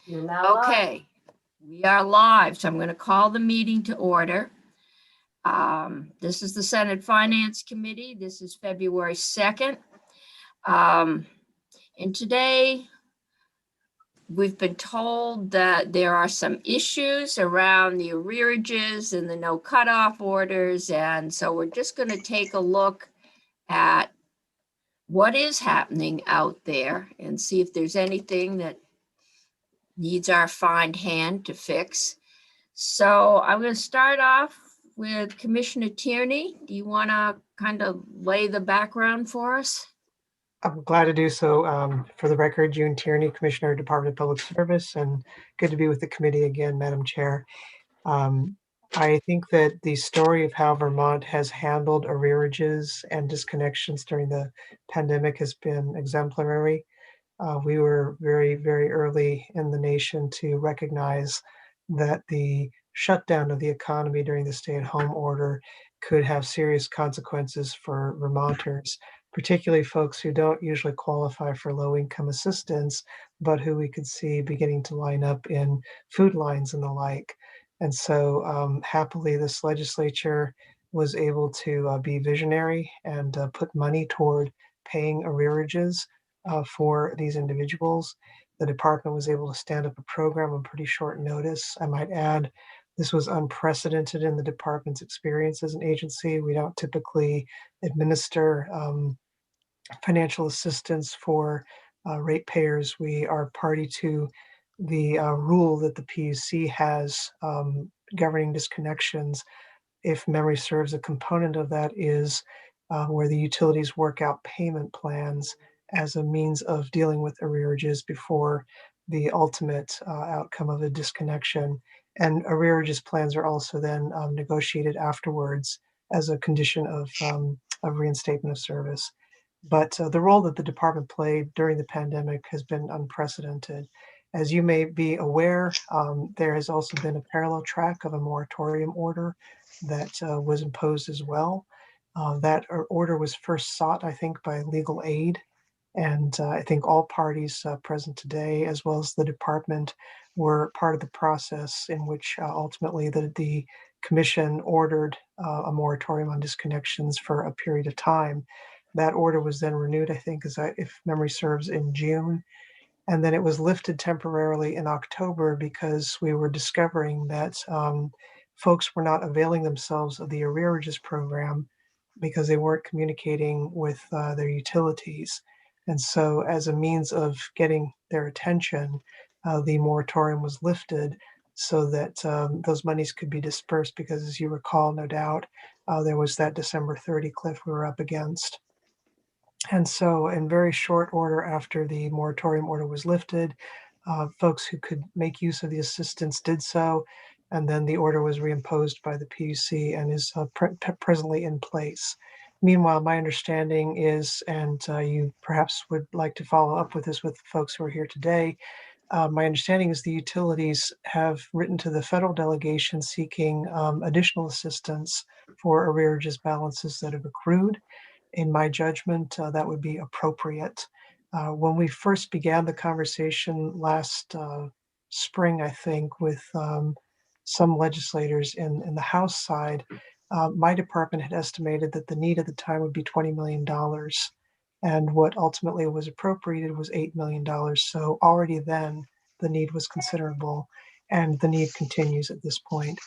You're now live. Okay, we are live, so I'm going to call the meeting to order. This is the Senate Finance Committee. This is February 2nd. And today, we've been told that there are some issues around the arrearages and the no cutoff orders. And so we're just going to take a look at what is happening out there and see if there's anything that needs our fine hand to fix. So I'm going to start off with Commissioner Tierney. Do you want to kind of lay the background for us? I'm glad to do so. For the record, June Tierney, Commissioner, Department of Public Service, and good to be with the committee again, Madam Chair. I think that the story of how Vermont has handled arrearages and disconnections during the pandemic has been exemplary. We were very, very early in the nation to recognize that the shutdown of the economy during the stay-at-home order could have serious consequences for Vermonters, particularly folks who don't usually qualify for low-income assistance, but who we could see beginning to line up in food lines and the like. And so happily, this legislature was able to be visionary and put money toward paying arrearages for these individuals. The department was able to stand up a program on pretty short notice. I might add, this was unprecedented in the department's experience as an agency. We don't typically administer financial assistance for ratepayers. We are party to the rule that the PUC has governing disconnections. If memory serves, a component of that is where the utilities work out payment plans as a means of dealing with arrearages before the ultimate outcome of a disconnection. And arrearages plans are also then negotiated afterwards as a condition of reinstatement of service. But the role that the department played during the pandemic has been unprecedented. As you may be aware, there has also been a parallel track of a moratorium order that was imposed as well. That order was first sought, I think, by legal aid. And I think all parties present today, as well as the department, were part of the process in which ultimately the commission ordered a moratorium on disconnections for a period of time. That order was then renewed, I think, if memory serves, in June. And then it was lifted temporarily in October because we were discovering that folks were not availing themselves of the arrearages program because they weren't communicating with their utilities. And so, as a means of getting their attention, the moratorium was lifted so that those monies could be dispersed because, as you recall, no doubt, there was that December 30 cliff we were up against. And so, in very short order after the moratorium order was lifted, folks who could make use of the assistance did so, and then the order was reimposed by the PUC and is presently in place. Meanwhile, my understanding is, and you perhaps would like to follow up with this with folks who are here today, my understanding is the utilities have written to the federal delegation seeking additional assistance for arrearages balances that have accrued. In my judgment, that would be appropriate. When we first began the conversation last spring, I think, with some legislators in the House side, my department had estimated that the need at the time would be $20 million. And what ultimately was appropriated was $8 million. So already then, the need was considerable, and the need continues at this point.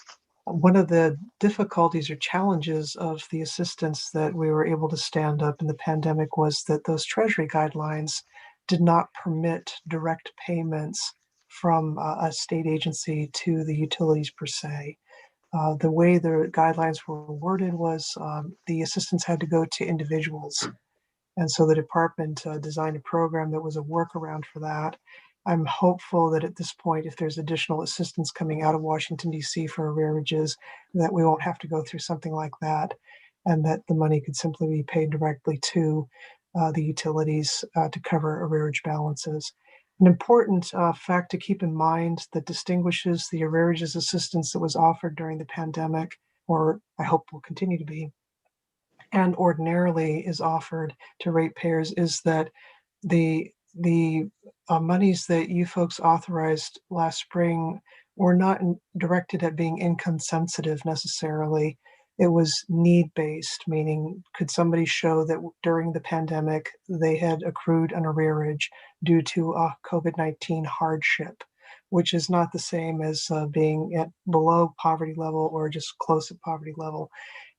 One of the difficulties or challenges of the assistance that we were able to stand up in the pandemic was that those Treasury guidelines did not permit direct payments from a state agency to the utilities per se. The way the guidelines were worded was the assistance had to go to individuals. And so the department designed a program that was a workaround for that. I'm hopeful that at this point, if there's additional assistance coming out of Washington, D.C. for arrearages, that we won't have to go through something like that, and that the money could simply be paid directly to the utilities to cover arrearage balances. An important fact to keep in mind that distinguishes the arrearages assistance that was offered during the pandemic, or I hope will continue to be, and ordinarily is offered to ratepayers, is that the monies that you folks authorized last spring were not directed at being income sensitive necessarily. It was need-based, meaning could somebody show that during the pandemic they had accrued an arrearage due to a COVID-19 hardship, which is not the same as being at below poverty level or just close to poverty level.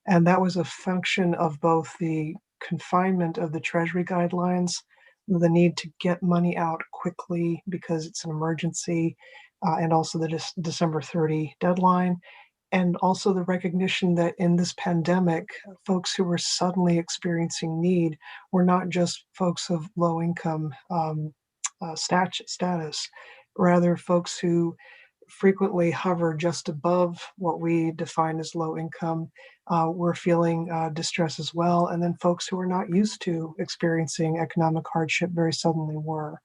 And that was a function of both the confinement of the Treasury guidelines, the need to get money out quickly because it's an emergency, and also the December 30 deadline, and also the recognition that in this pandemic, folks who were suddenly experiencing need were not just folks of low income status, rather folks who frequently hover just above what we define as low income were feeling distress as well. And then folks who are not used to experiencing economic hardship very suddenly were.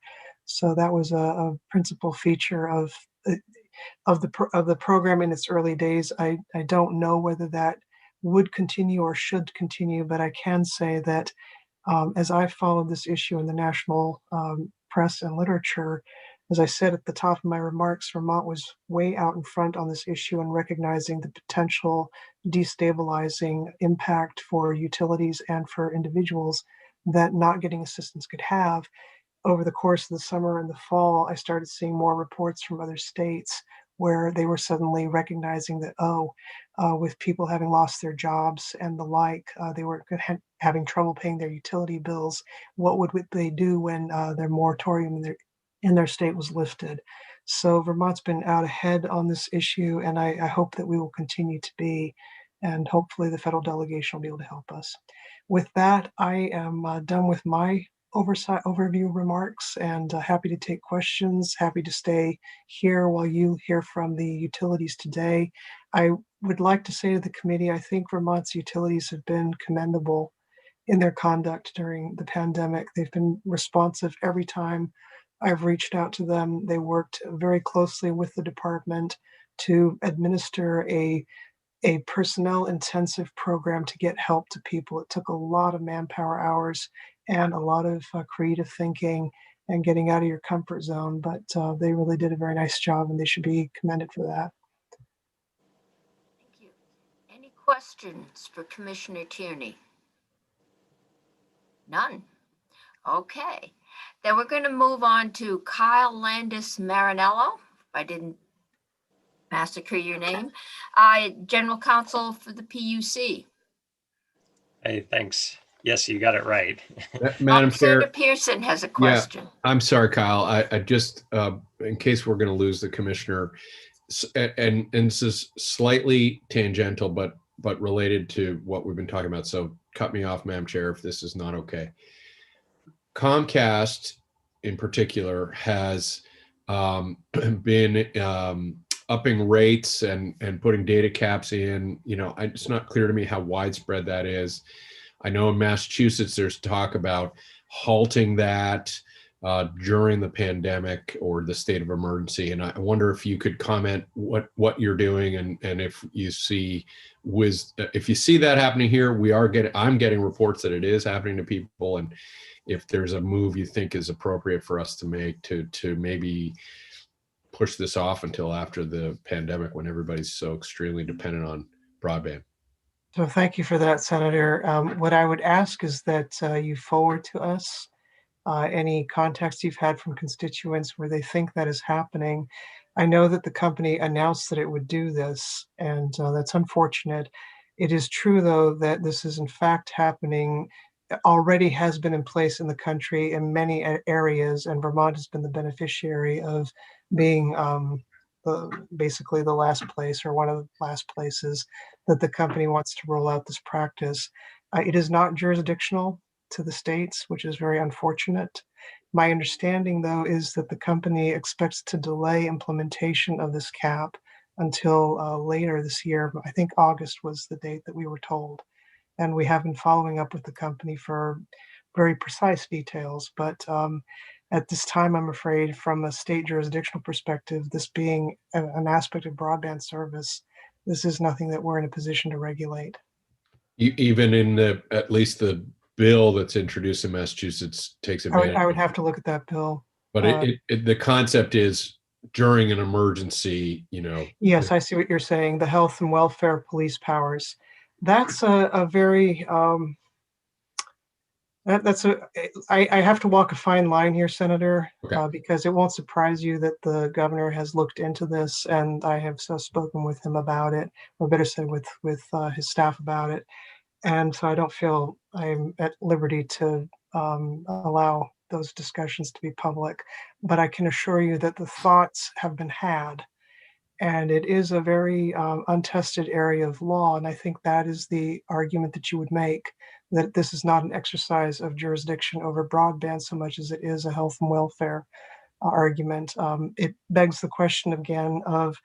So that was a principal feature of the program in its early days. I don't know whether that would continue or should continue, but I can say that as I followed this issue in the national press and literature, as I said at the top of my remarks, Vermont was way out in front on this issue and recognizing the potential destabilizing impact for utilities and for individuals that not getting assistance could have. Over the course of the summer and the fall, I started seeing more reports from other states where they were suddenly recognizing that, with people having lost their jobs and the like, they were having trouble paying their utility bills. What would they do when their moratorium in their state was lifted? So Vermont's been out ahead on this issue, and I hope that we will continue to be, and hopefully the federal delegation will be able to help us. With that, I am done with my overview remarks, and happy to take questions, happy to stay here while you hear from the utilities today. I would like to say to the committee, I think Vermont's utilities have been commendable in their conduct during the pandemic. They've been responsive every time I've reached out to them. They worked very closely with the department to administer a personnel intensive program to get help to people. It took a lot of manpower hours and a lot of creative thinking and getting out of your comfort zone, but they really did a very nice job and they should be commended for that. Thank you. Any questions for Commissioner Tierney? None. Okay. Then we're going to move on to Kyle Landis Marinello. If I didn't massacre your name, General Counsel for the PUC. Hey, thanks. Yes, you got it right. Madam Senator Chair, Pearson has a question. I'm sorry, Kyle. I just, in case we're going to lose the commissioner, and this is slightly tangential, but related to what we've been talking about. So cut me off, Madam Chair, if this is not okay. Comcast, in particular, has been upping rates and putting data caps in. It's not clear to me how widespread that is. I know in Massachusetts, there's talk about halting that during the pandemic or the state of emergency. And I wonder if you could comment what you're doing and if you see that happening here. I'm getting reports that it is happening to people, and if there's a move you think is appropriate for us to make to maybe push this off until after the pandemic when everybody's so extremely dependent on broadband. So thank you for that, Senator. What I would ask is that you forward to us any contacts you've had from constituents where they think that is happening. I know that the company announced that it would do this, and that's unfortunate. It is true, though, that this is in fact happening, already has been in place in the country in many areas, and Vermont has been the beneficiary of being basically the last place or one of the last places that the company wants to roll out this practice. It is not jurisdictional to the states, which is very unfortunate. My understanding, though, is that the company expects to delay implementation of this cap until later this year. I think August was the date that we were told. And we have been following up with the company for very precise details. But at this time, I'm afraid from a state jurisdictional perspective, this being an aspect of broadband service, this is nothing that we're in a position to regulate. Even in at least the bill that's introduced in Massachusetts takes advantage. I would have to look at that bill. But the concept is during an emergency, Yes, I see what you're saying. The health and welfare police powers. That's a very that's a I have to walk a fine line here, Senator, Okay. because it won't surprise you that the governor has looked into this, and I have so spoken with him about it, or better said, with his staff about it, and so I don't feel I'm at liberty to allow those discussions to be public. But I can assure you that the thoughts have been had, and it is a very untested area of law. And I think that is the argument that you would make, that this is not an exercise of jurisdiction over broadband so much as it is a health and welfare argument. It begs the question again of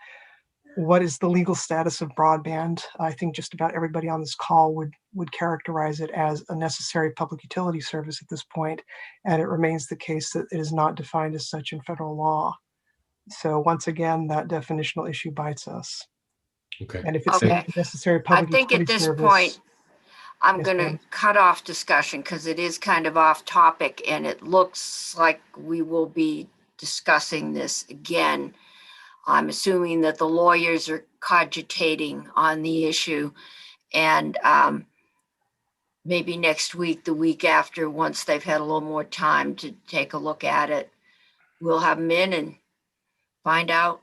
what is the legal status of broadband. I think just about everybody on this call would characterize it as a necessary public utility service at this point, and it remains the case that it is not defined as such in federal law. So once again, that definitional issue bites us. Okay. And if it's Okay. a necessary I public think at utility this service, point, I'm Yes, going to ma'am. cut off discussion because it is kind of off topic and it looks like we will be discussing this again. I'm assuming that the lawyers are cogitating on the issue, and maybe next week, the week after, once they've had a little more time to take a look at it, we'll have them in and find out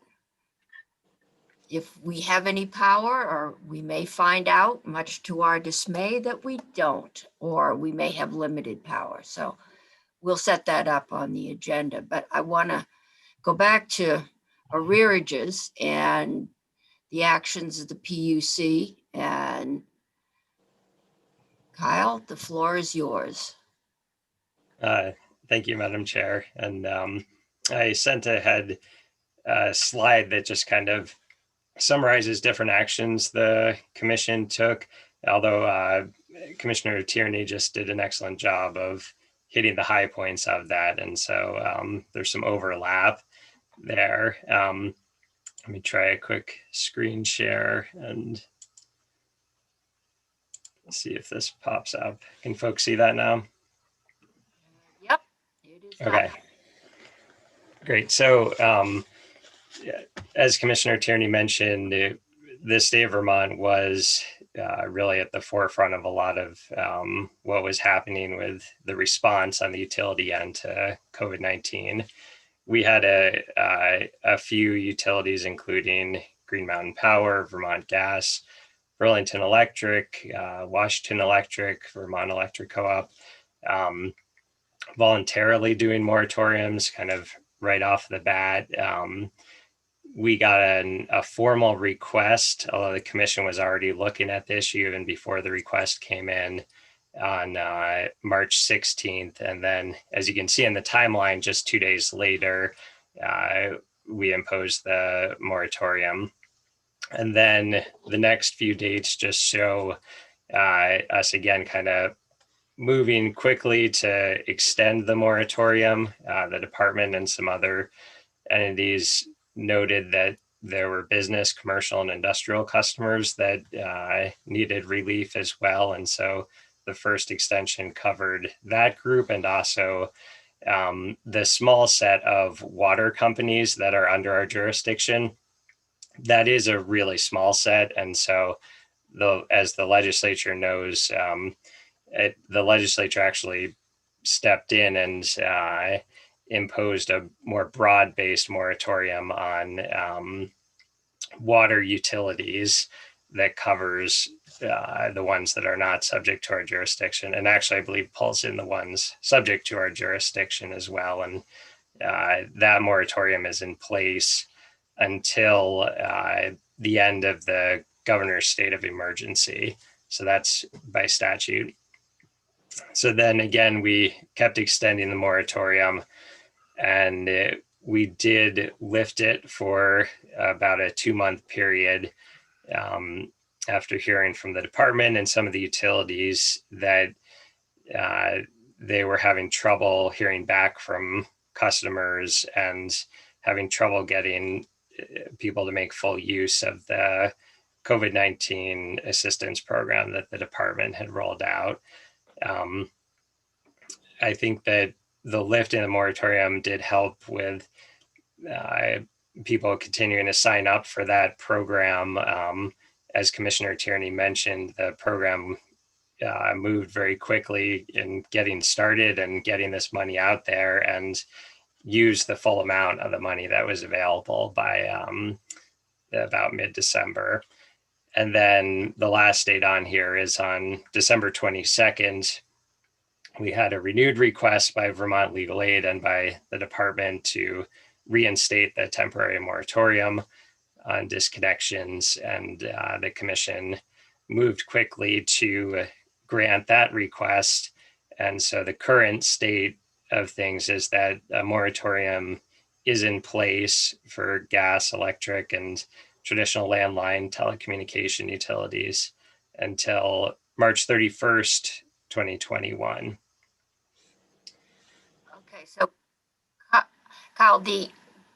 if we have any power, or we may find out, much to our dismay, that we don't, or we may have limited power. So we'll set that up on the agenda. But I want to go back to arrearages and the actions of the PUC. And Kyle, the floor is yours. Thank you, Madam Chair. And I sent ahead a slide that just kind of summarizes different actions the commission took, although Commissioner Tierney just did an excellent job of hitting the high points of that. And so there's some overlap there. Let me try a quick screen share and see if this pops up. Can folks see that now? Yep, it is. Okay. Great. So as Commissioner Tierney mentioned, the state of Vermont was really at the forefront of a lot of what was happening with the response on the utility end to COVID-19. We had a few utilities, including Green Mountain Power, Vermont Gas, Burlington Electric, Washington Electric, Vermont Electric Co-op, voluntarily doing moratoriums kind of right off the bat. We got a formal request, although the commission was already looking at the issue even before the request came in on March 16th. And then, as you can see in the timeline, just 2 days later, we imposed the moratorium. And then the next few dates just show us again kind of moving quickly to extend the moratorium. The department and some other entities noted that there were business, commercial, and industrial customers that needed relief as well. And so the first extension covered that group, and also the small set of water companies that are under our jurisdiction. That is a really small set. And so as the legislature knows, the legislature actually stepped in and imposed a more broad-based moratorium on water utilities that covers the ones that are not subject to our jurisdiction, and actually I believe pulls in the ones subject to our jurisdiction as well. And that moratorium is in place until the end of the governor's state of emergency. So that's by statute. So then again, we kept extending the moratorium, and we did lift it for about a 2-month period after hearing from the department and some of the utilities that they were having trouble hearing back from customers and having trouble getting people to make full use of the COVID-19 assistance program that the department had rolled out. I think that the lift in the moratorium did help with people continuing to sign up for that program. As Commissioner Tierney mentioned, the program moved very quickly in getting started and getting this money out there, and used the full amount of the money that was available by about mid-December. And then the last date on here is on December 22nd. We had a renewed request by Vermont Legal Aid and by the department to reinstate the temporary moratorium on disconnections, and the commission moved quickly to grant that request. And so the current state of things is that a moratorium is in place for gas, electric, and traditional landline telecommunication utilities until March 31st, 2021. Okay, so Kyle, the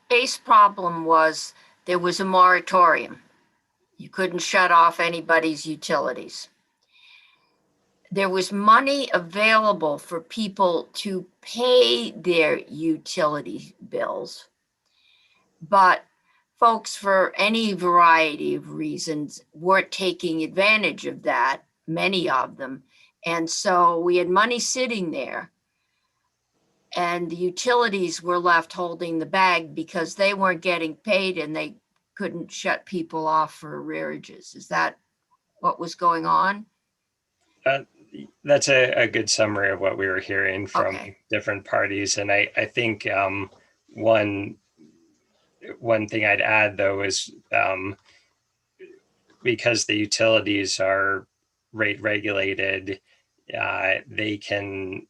base problem was there was a moratorium. You couldn't shut off anybody's utilities. There was money available for people to pay their utility bills, but folks, for any variety of reasons, weren't taking advantage of that, many of them. And so we had money sitting there, and the utilities were left holding the bag because they weren't getting paid and they couldn't shut people off for arrearages. Is that what was going on? That's a good summary of what we were hearing from Okay. different parties. And I think one thing I'd add, though, is because the utilities are rate regulated, they can,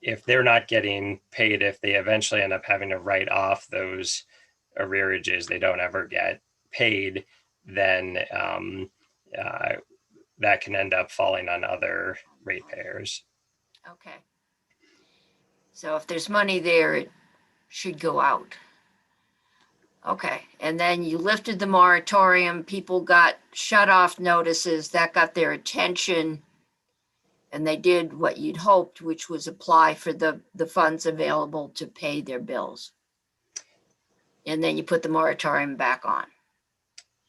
if they're not getting paid, if they eventually end up having to write off those arrearages, they don't ever get paid, then that can end up falling on other ratepayers. Okay. So if there's money there, it should go out. Okay, and then you lifted the moratorium, people got shut off notices, that got their attention. And they did what you'd hoped, which was apply for the funds available to pay their bills. And then you put the moratorium back on.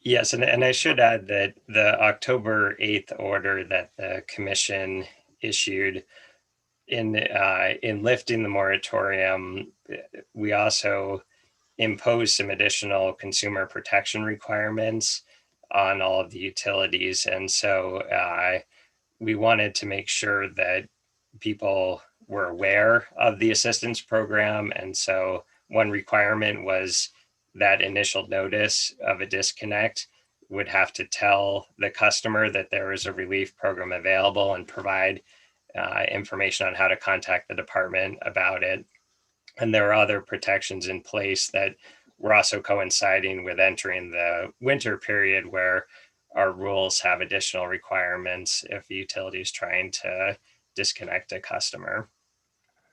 Yes, and I should add that the October 8th order that the commission issued in lifting the moratorium, we also imposed some additional consumer protection requirements on all of the utilities. And so we wanted to make sure that people were aware of the assistance program. And so one requirement was that initial notice of a disconnect would have to tell the customer that there is a relief program available and provide information on how to contact the department about it. And there are other protections in place that were also coinciding with entering the winter period, where our rules have additional requirements if the utility is trying to disconnect a customer.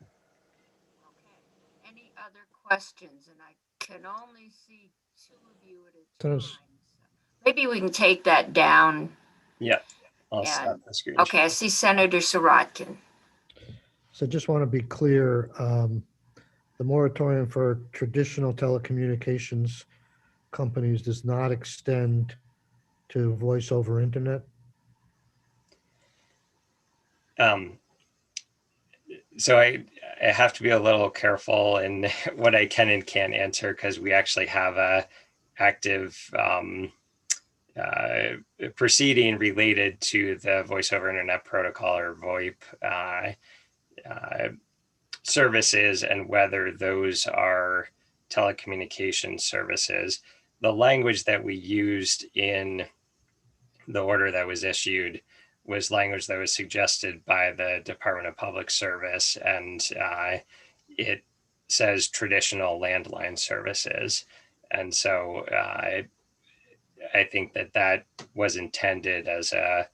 Okay. Any other questions? And I can only see two of you at a time. Does- So maybe we can take that down. Yeah, I'll And- stop the screen. Okay, I see Senator Saratkin. So just want to be clear, the moratorium for traditional telecommunications companies does not extend to voice over internet? So I have to be a little careful in what I can and can't answer, because we actually have a active proceeding related to the voice over internet protocol, or VoIP services, and whether those are telecommunication services. The language that we used in the order that was issued was language that was suggested by the Department of Public Service, and it says traditional landline services. And so I think that was intended as a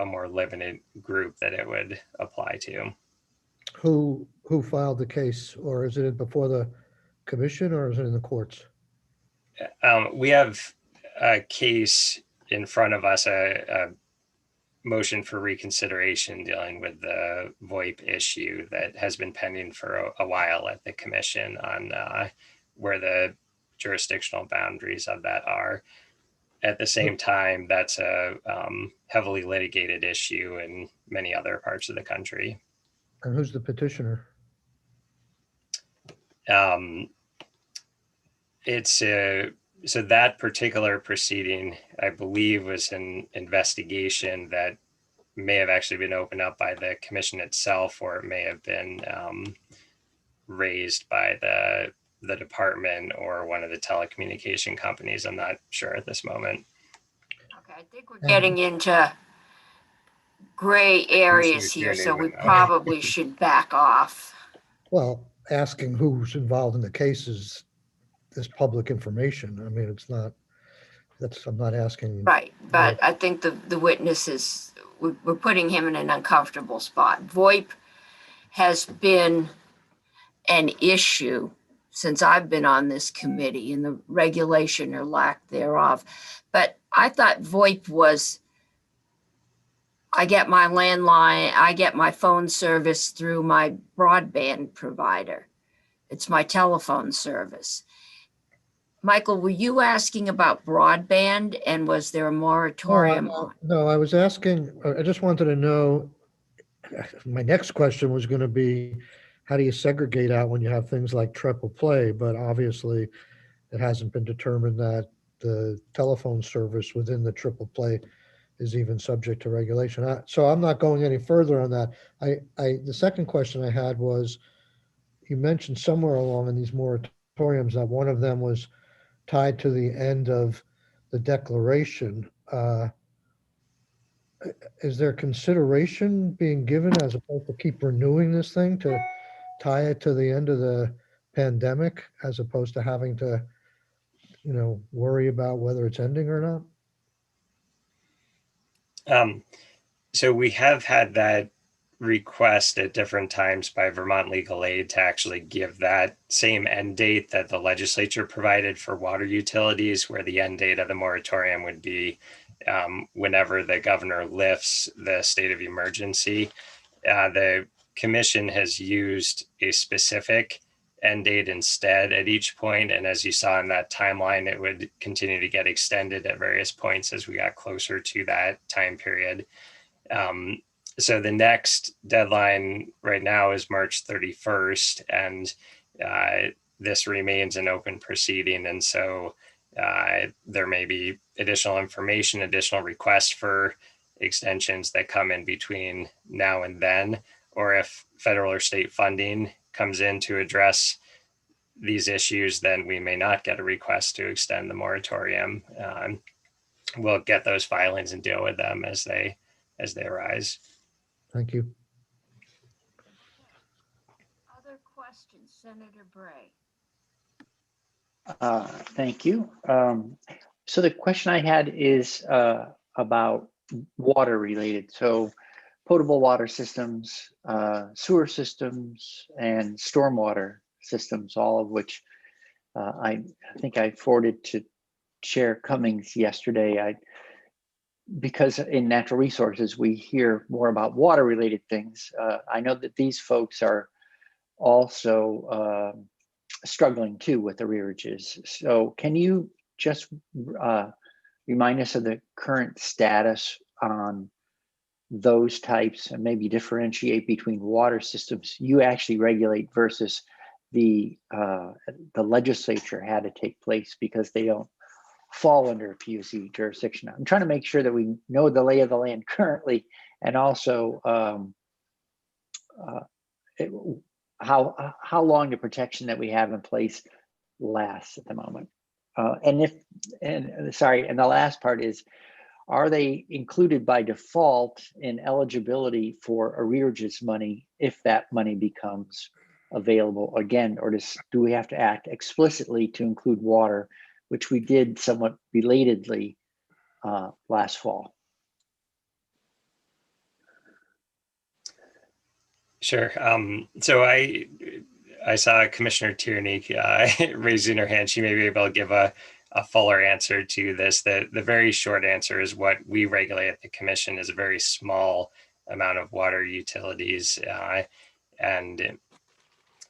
more limited group that it would apply to. Who filed the case, or is it before the commission, or is it in the courts? We have a case in front of us, a motion for reconsideration dealing with the VoIP issue that has been pending for a while at the commission on where the jurisdictional boundaries of that are. At the same time, that's a heavily litigated issue in many other parts of the country. And who's the petitioner? It's so that particular proceeding, I believe, was an investigation that may have actually been opened up by the commission itself, or it may have been raised by the department or one of the telecommunication companies. I'm not sure at this moment. Okay, I think we're getting into gray areas here, so we probably should back off. Well, asking who's involved in the case is public information. I mean, it's not, I'm not asking. Right, but I think the witness is, we're putting him in an uncomfortable spot. VoIP has been an issue since I've been on this committee, and the regulation or lack thereof. But I thought VoIP was, I get my landline, I get my phone service through my broadband provider. It's my telephone service. Michael, were you asking about broadband, and was there a moratorium? No, I was asking, I just wanted to know, my next question was going to be, how do you segregate out when you have things like triple play? But obviously it hasn't been determined that the telephone service within the triple play is even subject to regulation. So I'm not going any further on that. The second question I had was, you mentioned somewhere along in these moratoriums that one of them was tied to the end of the declaration. Is there consideration being given as opposed to keep renewing this thing to tie it to the end of the pandemic, as opposed to having to, worry about whether it's ending or not? So we have had that request at different times by Vermont Legal Aid to actually give that same end date that the legislature provided for water utilities, where the end date of the moratorium would be whenever the governor lifts the state of emergency. The commission has used a specific end date instead at each point. And as you saw in that timeline, it would continue to get extended at various points as we got closer to that time period. So the next deadline right now is March 31st, and this remains an open proceeding. And so there may be additional information, additional requests for extensions that come in between now and then, or if federal or state funding comes in to address these issues, then we may not get a request to extend the moratorium. We'll get those filings and deal with them as they arise. Thank you. Other questions, Senator Bray? Thank you. So the question I had is about water related. So potable water systems, sewer systems, and stormwater systems, all of which I think I forwarded to Chair Cummings yesterday. Because in natural resources, we hear more about water related things. I know that these folks are also struggling too with arrearages. So can you just remind us of the current status on those types, and maybe differentiate between water systems you actually regulate versus the legislature had to take place because they don't fall under PUC jurisdiction? I'm trying to make sure that we know the lay of the land currently, and also how long the protection that we have in place lasts at the moment. And the last part is, are they included by default in eligibility for arrearages money if that money becomes available again, or do we have to act explicitly to include water, which we did somewhat belatedly last fall? Sure. So I saw Commissioner Tierney raising her hand. She may be able to give a a fuller answer to this. The very short answer is what we regulate at the commission is a very small amount of water utilities. And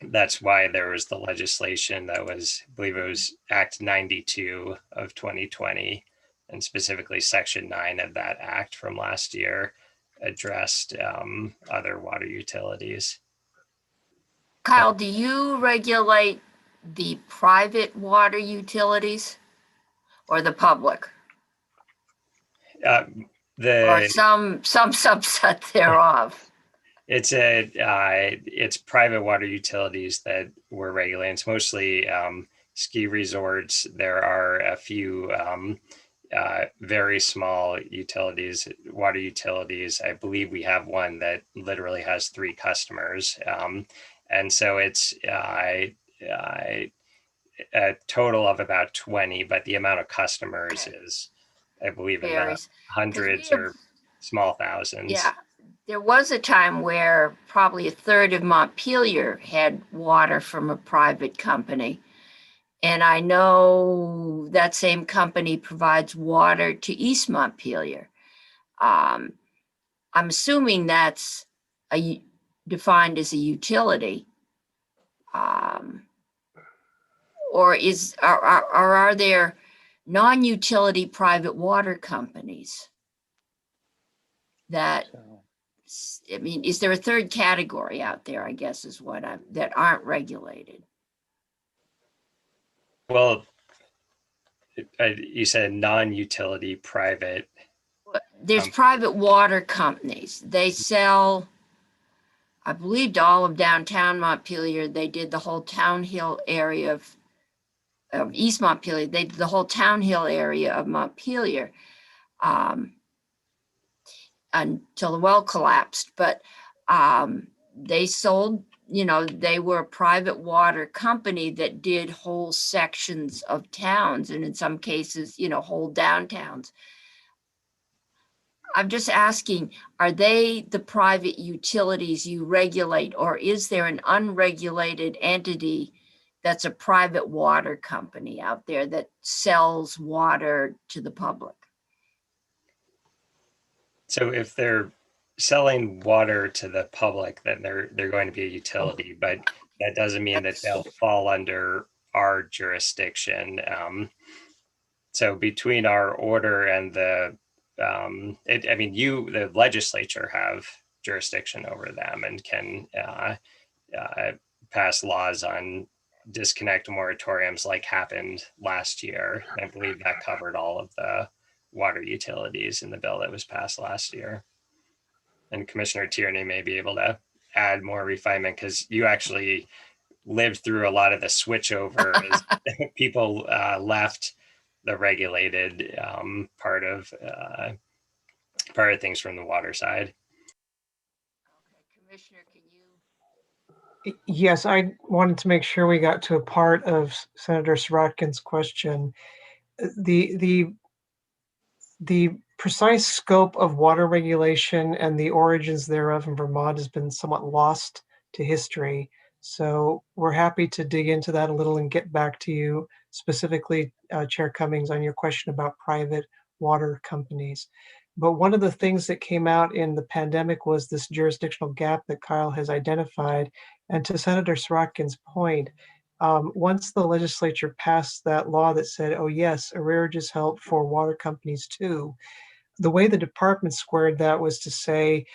that's why there was the legislation that was, I believe it was Act 92 of 2020, and specifically Section 9 of that act from last year addressed other water utilities. Kyle, do you regulate the private water utilities or the public or some subset thereof? It's private water utilities that we're regulating. It's mostly ski resorts. There are a few very small utilities, water utilities. I believe we have one that literally has 3 customers. And so it's a total of about 20, but the amount of customers is, I believe, in the Varies. hundreds or small thousands. Yeah, there was a time where probably a third of Montpelier had water from a private company. And I know that same company provides water to East Montpelier. I'm assuming that's defined as a utility. Or are there non-utility private water companies that, I mean, is there a third category out there, I guess is what that aren't regulated? Well, you said non-utility private. There's private water companies. They sell, I believe, to all of downtown Montpelier. They did the whole Town Hill area of East Montpelier. They did the whole Town Hill area of Montpelier until the well collapsed. But they sold, they were a private water company that did whole sections of towns, and in some cases, whole downtowns. I'm just asking, are they the private utilities you regulate, or is there an unregulated entity that's a private water company out there that sells water to the public? So if they're selling water to the public, then they're going to be a utility, but that doesn't mean that they'll fall under our jurisdiction. So between our order and the legislature have jurisdiction over them and can pass laws on disconnect moratoriums like happened last year. I believe that covered all of the water utilities in the bill that was passed last year. And Commissioner Tierney may be able to add more refinement because you actually lived through a lot of the switchover as people left the regulated part of things from the water side. Okay, Commissioner, can you? Yes, I wanted to make sure we got to a part of Senator Sirotkin's question. The precise scope of water regulation and the origins thereof in Vermont has been somewhat lost to history. So we're happy to dig into that a little and get back to you specifically, Chair Cummings, on your question about private water companies. But one of the things that came out in the pandemic was this jurisdictional gap that Kyle has identified. And to Senator Sirotkin's point, once the legislature passed that law that said, oh yes, arrearages help for water companies too, the way the department squared that was to say,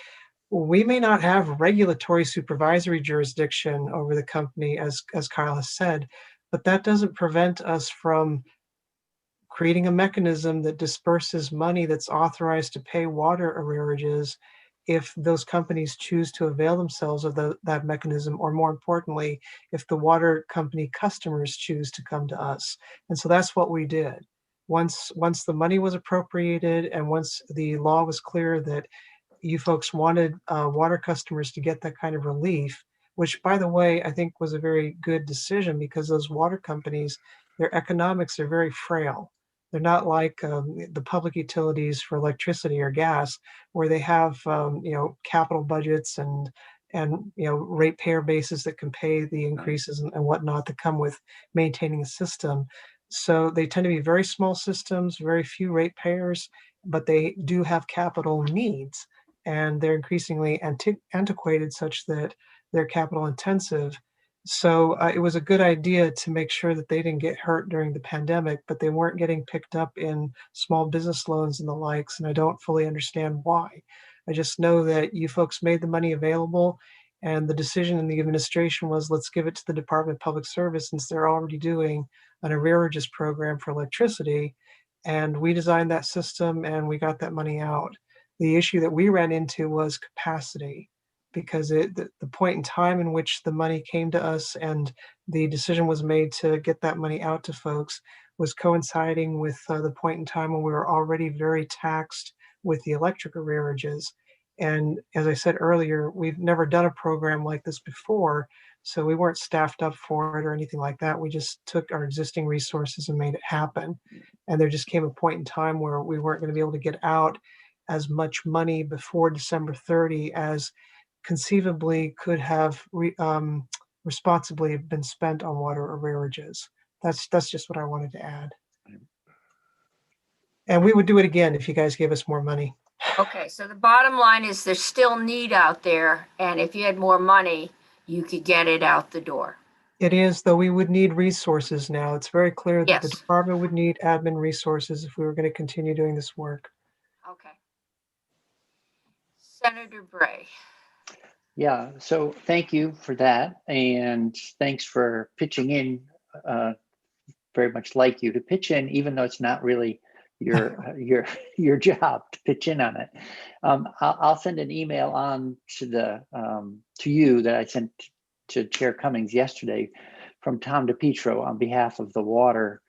we may not have regulatory supervisory jurisdiction over the company, as Kyle has said, but that doesn't prevent us from creating a mechanism that disperses money that's authorized to pay water arrearages if those companies choose to avail themselves of that mechanism, or more importantly, if the water company customers choose to come to us. And so that's what we did. Once the money was appropriated and once the law was clear that you folks wanted water customers to get that kind of relief, which, by the way, I think was a very good decision because those water companies, their economics are very frail. They're not like the public utilities for electricity or gas, where they have capital budgets and ratepayer bases that can pay the increases and whatnot that come with maintaining a system. So they tend to be very small systems, very few ratepayers, but they do have capital needs. And they're increasingly antiquated such that they're capital intensive. So it was a good idea to make sure that they didn't get hurt during the pandemic, but they weren't getting picked up in small business loans and the likes. And I don't fully understand why. I just know that you folks made the money available, and the decision in the administration was, let's give it to the Department of Public Service since they're already doing an arrearages program for electricity. And we designed that system and we got that money out. The issue that we ran into was capacity, because the point in time in which the money came to us and the decision was made to get that money out to folks was coinciding with the point in time when we were already very taxed with the electric arrearages. And as I said earlier, we've never done a program like this before, so we weren't staffed up for it or anything like that. We just took our existing resources and made it happen. And there just came a point in time where we weren't going to be able to get out as much money before December 30 as conceivably could have responsibly been spent on water arrearages. That's just what I wanted to add. And we would do it again if you guys gave us more money. Okay, so the bottom line is there's still need out there, and if you had more money, you could get it out the door. It is, though we would need resources now. It's very clear that the Yes. department would need admin resources if we were going to continue doing this work. Okay. Senator Bray. Yeah, so thank you for that. And thanks for pitching in. Very much like you to pitch in, even though it's not really your job to pitch in on it. I'll send an email on to you that I sent to Chair Cummings yesterday from Tom DePietro on behalf of the water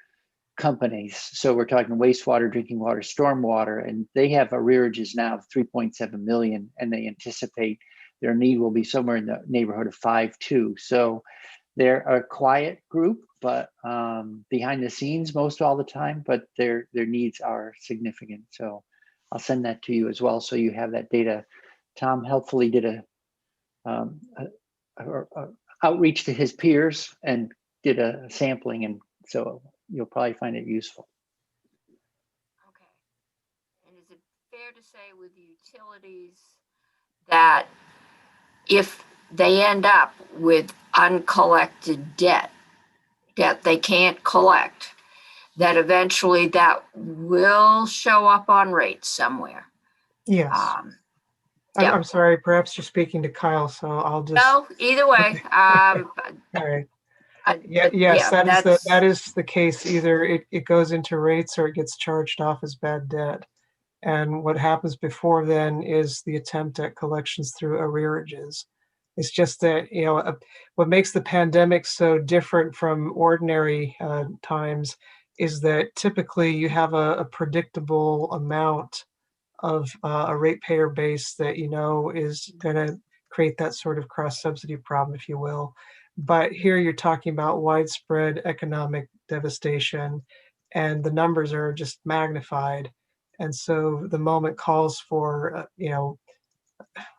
companies. So we're talking wastewater, drinking water, stormwater, and they have arrearages now of 3.7 million, and they anticipate their need will be somewhere in the neighborhood of 5.2. So they're a quiet group, but behind the scenes most all the time, but their needs are significant. So I'll send that to you as well, so you have that data. Tom helpfully did a outreach to his peers and did a sampling, and so you'll probably find it useful. Okay. And is it fair to say with utilities that if they end up with uncollected debt they can't collect, that eventually that will show up on rates somewhere? Yes. Yeah. I'm sorry, perhaps you're speaking to Kyle, so I'll just. No, either way. All right. Yes, that is the case. Either it goes into rates or it gets charged off as bad debt. And what happens before then is the attempt at collections through arrearages. It's just that, what makes the pandemic so different from ordinary times is that typically you have a predictable amount of a ratepayer base that is going to create that sort of cross-subsidy problem, if you will. But here you're talking about widespread economic devastation, and the numbers are just magnified. And so the moment calls for,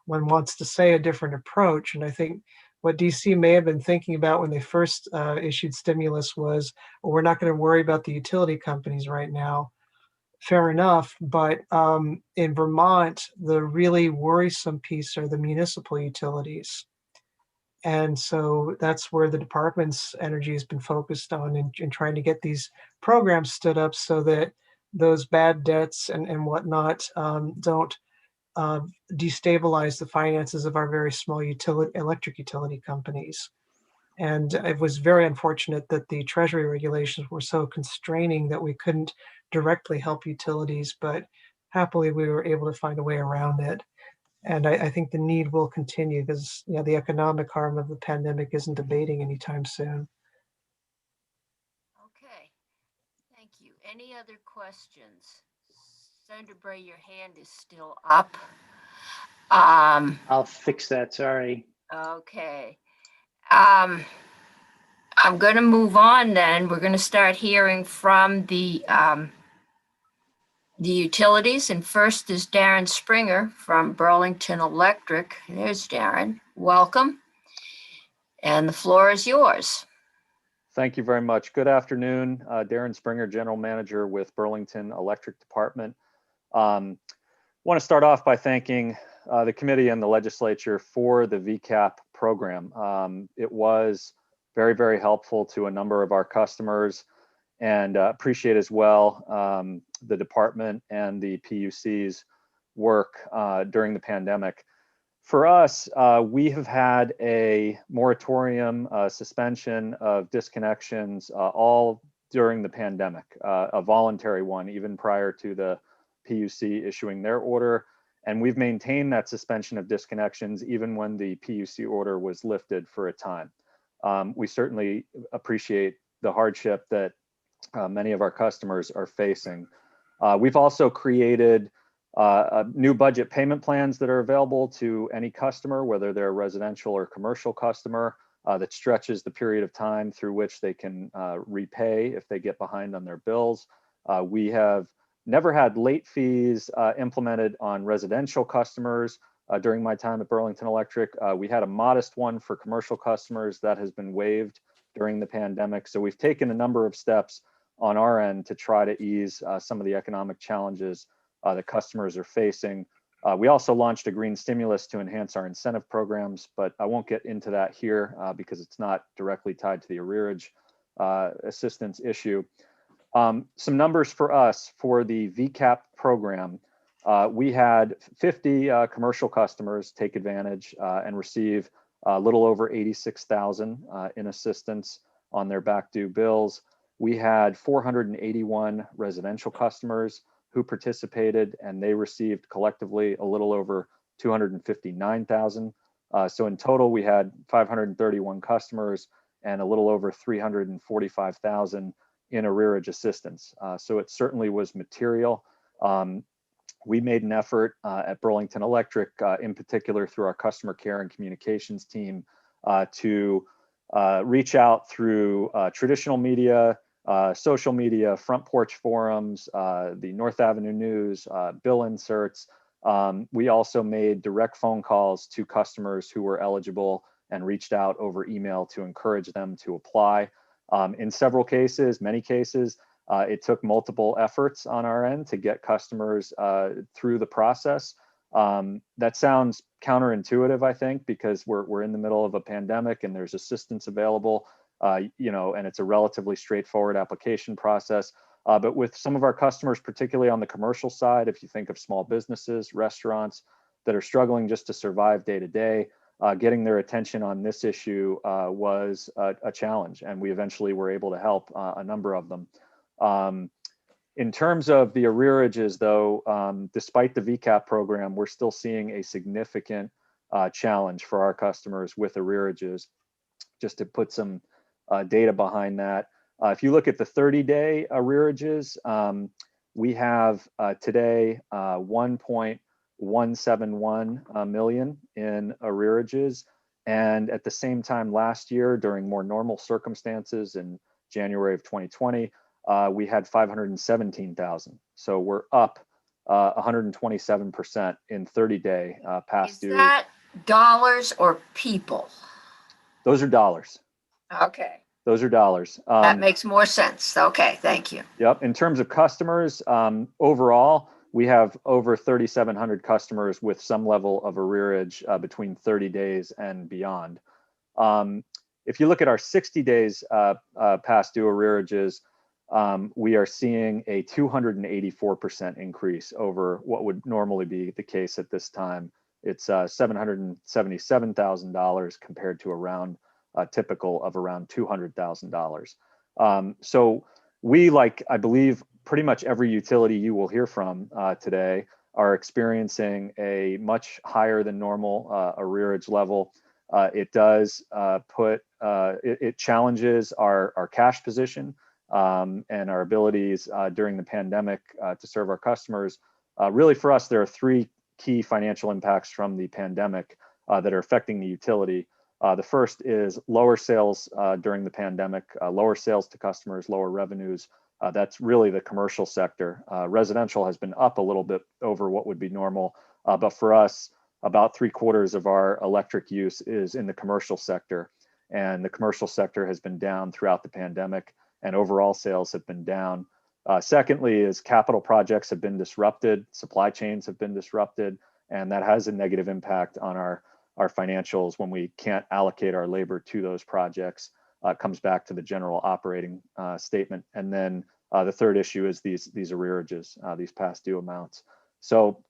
one wants to say a different approach. And I think what DC may have been thinking about when they first issued stimulus was, well, we're not going to worry about the utility companies right now. Fair enough. But in Vermont, the really worrisome piece are the municipal utilities. And so that's where the department's energy has been focused on in trying to get these programs stood up so that those bad debts and whatnot don't destabilize the finances of our very small electric utility companies. And it was very unfortunate that the Treasury regulations were so constraining that we couldn't directly help utilities, but happily we were able to find a way around it. And I think the need will continue because the economic harm of the pandemic isn't abating anytime soon. Okay, thank you. Any other questions? Senator Bray, your hand is still up. I'll fix that, sorry. Okay. I'm going to move on then. We're going to start hearing from the utilities. And first is Darren Springer from Burlington Electric. There's Darren. Welcome. And the floor is yours. Thank you very much. Good afternoon. Darren Springer, General Manager with Burlington Electric Department. Want to start off by thanking the committee and the legislature for the VCAP program. It was very, very helpful to a number of our customers, and appreciate as well the department and the PUC's work during the pandemic. For us, we have had a moratorium, suspension of disconnections all during the pandemic, a voluntary one, even prior to the PUC issuing their order. And we've maintained that suspension of disconnections even when the PUC order was lifted for a time. We certainly appreciate the hardship that many of our customers are facing. We've also created new budget payment plans that are available to any customer, whether they're a residential or commercial customer, that stretches the period of time through which they can repay if they get behind on their bills. We have never had late fees implemented on residential customers. During my time at Burlington Electric, we had a modest one for commercial customers that has been waived during the pandemic. So we've taken a number of steps on our end to try to ease some of the economic challenges that customers are facing. We also launched a green stimulus to enhance our incentive programs, but I won't get into that here because it's not directly tied to the arrearage assistance issue. Some numbers for us for the VCAP program. We had 50 commercial customers take advantage and receive a little over 86,000 in assistance on their back due bills. We had 481 residential customers who participated, and they received collectively a little over 259,000. So in total, we had 531 customers and a little over 345,000 in arrearage assistance. So it certainly was material. We made an effort at Burlington Electric, in particular through our customer care and communications team, to reach out through traditional media, social media, front porch forums, the North Avenue News, bill inserts. We also made direct phone calls to customers who were eligible and reached out over email to encourage them to apply. In several cases, many cases, it took multiple efforts on our end to get customers through the process. That sounds counterintuitive, I think, because we're in the middle of a pandemic and there's assistance available. And it's a relatively straightforward application process. But with some of our customers, particularly on the commercial side, if you think of small businesses, restaurants that are struggling just to survive day to day, getting their attention on this issue was a challenge. And we eventually were able to help a number of them. In terms of the arrearages, though, despite the VCAP program, we're still seeing a significant challenge for our customers with arrearages. Just to put some data behind that. If you look at the 30-day arrearages, we have today 1.171 million in arrearages. And at the same time last year, during more normal circumstances in January of 2020, we had 517,000. So we're up 127% in 30-day past due. Is that dollars or people? Those are dollars. Okay. Those are dollars. That makes more sense. Okay, thank you. Yep. In terms of customers, overall, we have over 3,700 customers with some level of arrearage between 30 days and beyond. If you look at our 60 days past due arrearages, we are seeing a 284% increase over what would normally be the case at this time. It's $777,000 compared to around typical of around $200,000. So we, like I believe pretty much every utility you will hear from today, are experiencing a much higher than normal arrearage level. It does it challenges our cash position and our abilities during the pandemic to serve our customers. Really for us, there are three key financial impacts from the pandemic that are affecting the utility. The first is lower sales during the pandemic, lower sales to customers, lower revenues. That's really the commercial sector. Residential has been up a little bit over what would be normal, but for us, about 3/4 of our electric use is in the commercial sector. and the commercial sector has been down throughout the pandemic, and overall sales have been down. Secondly is capital projects have been disrupted, supply chains have been disrupted, and that has a negative impact on our financials when we can't allocate our labor to those projects. It comes back to the general operating statement. And then the third issue is these arrearages, these past due amounts. So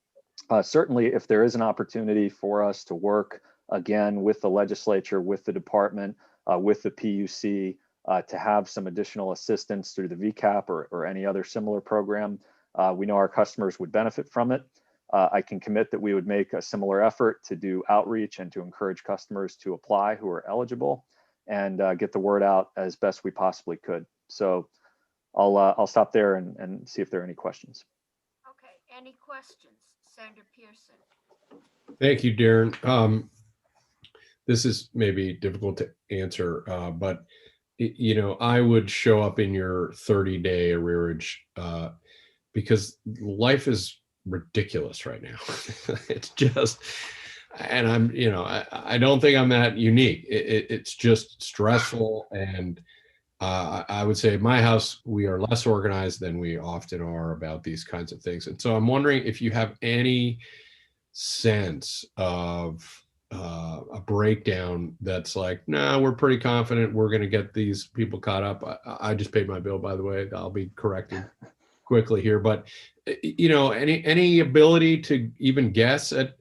certainly if there is an opportunity for us to work again with the legislature, with the department, with the PUC, to have some additional assistance through the VCAP or any other similar program, we know our customers would benefit from it. I can commit that we would make a similar effort to do outreach and to encourage customers to apply who are eligible and get the word out as best we possibly could. So I'll stop there and see if there are any questions. Okay, any questions? Senator Pearson. Thank you, Darren. This is maybe difficult to answer, but you know, I would show up in your 30-day arrearage because life is ridiculous right now. It's just, and I'm, you know, I don't think I'm that unique. It's just stressful. And I would say at my house, we are less organized than we often are about these kinds of things. And so I'm wondering if you have any sense of a breakdown that's like, nah, we're pretty confident we're going to get these people caught up. I just paid my bill, by the way. I'll be corrected quickly here, but you know, any ability to even guess at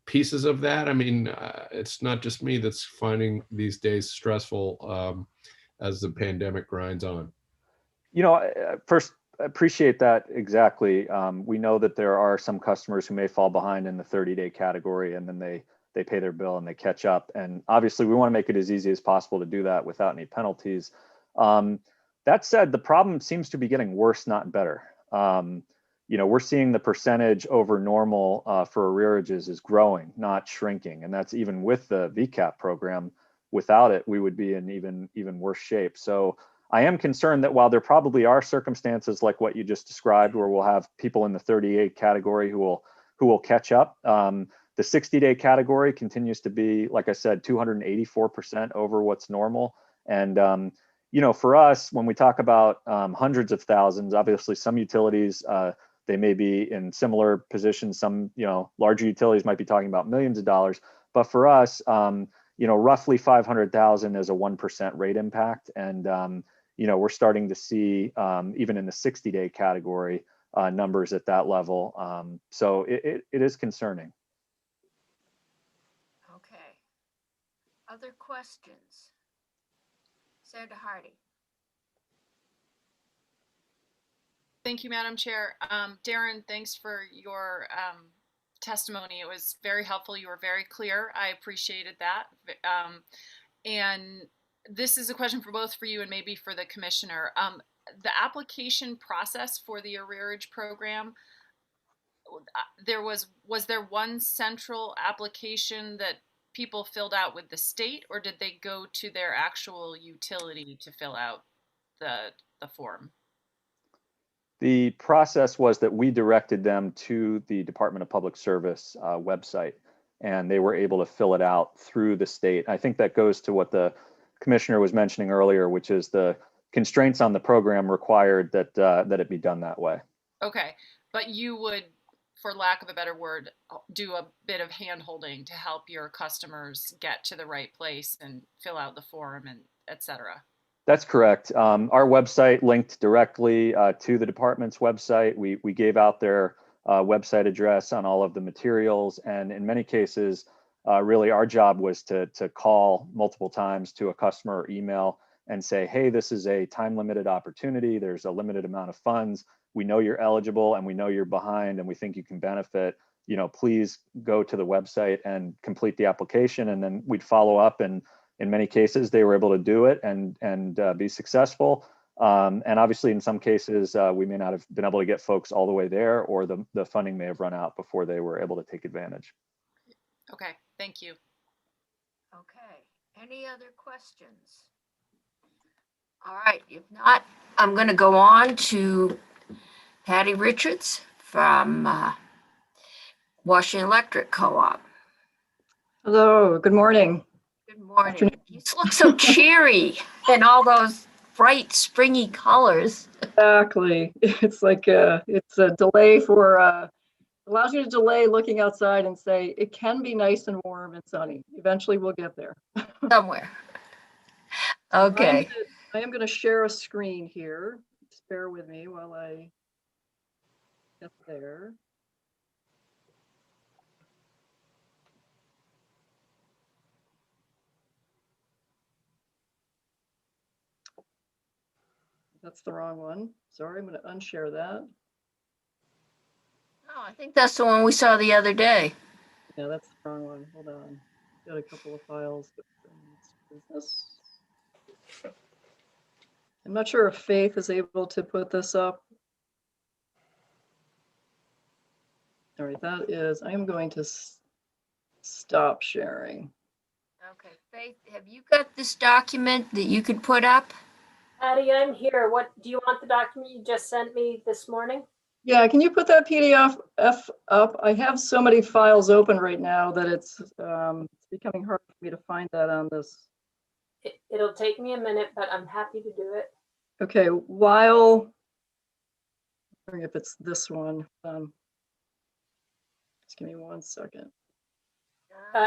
pieces of that? I mean, it's not just me that's finding these days stressful as the pandemic grinds on. You know, first, appreciate that exactly. We know that there are some customers who may fall behind in the 30-day category, and then they pay their bill and they catch up. And obviously, we want to make it as easy as possible to do that without any penalties. That said, the problem seems to be getting worse, not better. You know, we're seeing the percentage over normal for arrearages is growing, not shrinking, and that's even with the VCAP program. Without it, we would be in even worse shape. So I am concerned that while there probably are circumstances like what you just described, where we'll have people in the 38 category who will catch up, the 60-day category continues to be, like I said, 284% over what's normal. And you know, for us, when we talk about hundreds of thousands, obviously some utilities they may be in similar positions. Some, you know, larger utilities might be talking about millions of dollars. But for us, you know, roughly 500,000 is a 1% rate impact, and you know, we're starting to see even in the 60-day category numbers at that level. So it is concerning. Okay. Other questions? Senator Hardy. Thank you, Madam Chair. Darren, thanks for your testimony. It was very helpful. You were very clear. I appreciated that. And this is a question for both for you and maybe for the commissioner. The application process for the arrearage program, was there one central application that people filled out with the state, or did they go to their actual utility to fill out the form? The process was that we directed them to the Department of Public Service website, and they were able to fill it out through the state. I think that goes to what the commissioner was mentioning earlier, which is the constraints on the program required that it be done that way. Okay, but you would, for lack of a better word, do a bit of hand-holding to help your customers get to the right place and fill out the form and et cetera. That's correct. Our website linked directly to the department's website. We gave out their website address on all of the materials, and in many cases, really our job was to call multiple times to a customer or email and say, hey, this is a time-limited opportunity. There's a limited amount of funds. We know you're eligible and we know you're behind and we think you can benefit. You know, please go to the website and complete the application, and then we'd follow up, and in many cases, they were able to do it and be successful. And obviously, in some cases, we may not have been able to get folks all the way there, or the funding may have run out before they were able to take advantage. Okay, thank you. Okay, any other questions? All right, if not, I'm going to go on to Patty Richards from Washington Electric Co-op. Hello, good morning. Good morning. You look so cheery in all those bright, springy colors. Exactly. It's like it's a delay for allows you to delay looking outside and say it can be nice and warm and sunny. Eventually, we'll get there. Somewhere. Okay. I am going to share a screen here. Just bear with me while I get there. That's the wrong one. Sorry, I'm going to unshare that. Oh, I think that's the one we saw the other day. Yeah, that's the wrong one. Hold on. Got a couple of files. Business. I'm not sure if Faith is able to put this up. All right, that is, I am going to stop sharing. Okay, Faith, have you got this document that you could put up? Patty, I'm here. What do you want the document you just sent me this morning? Yeah, can you put that PDF up? I have so many files open right now that it's becoming hard for me to find that on this. It'll take me a minute, but I'm happy to do it. Okay, while, I'm wondering if it's this one. Just give me 1 second.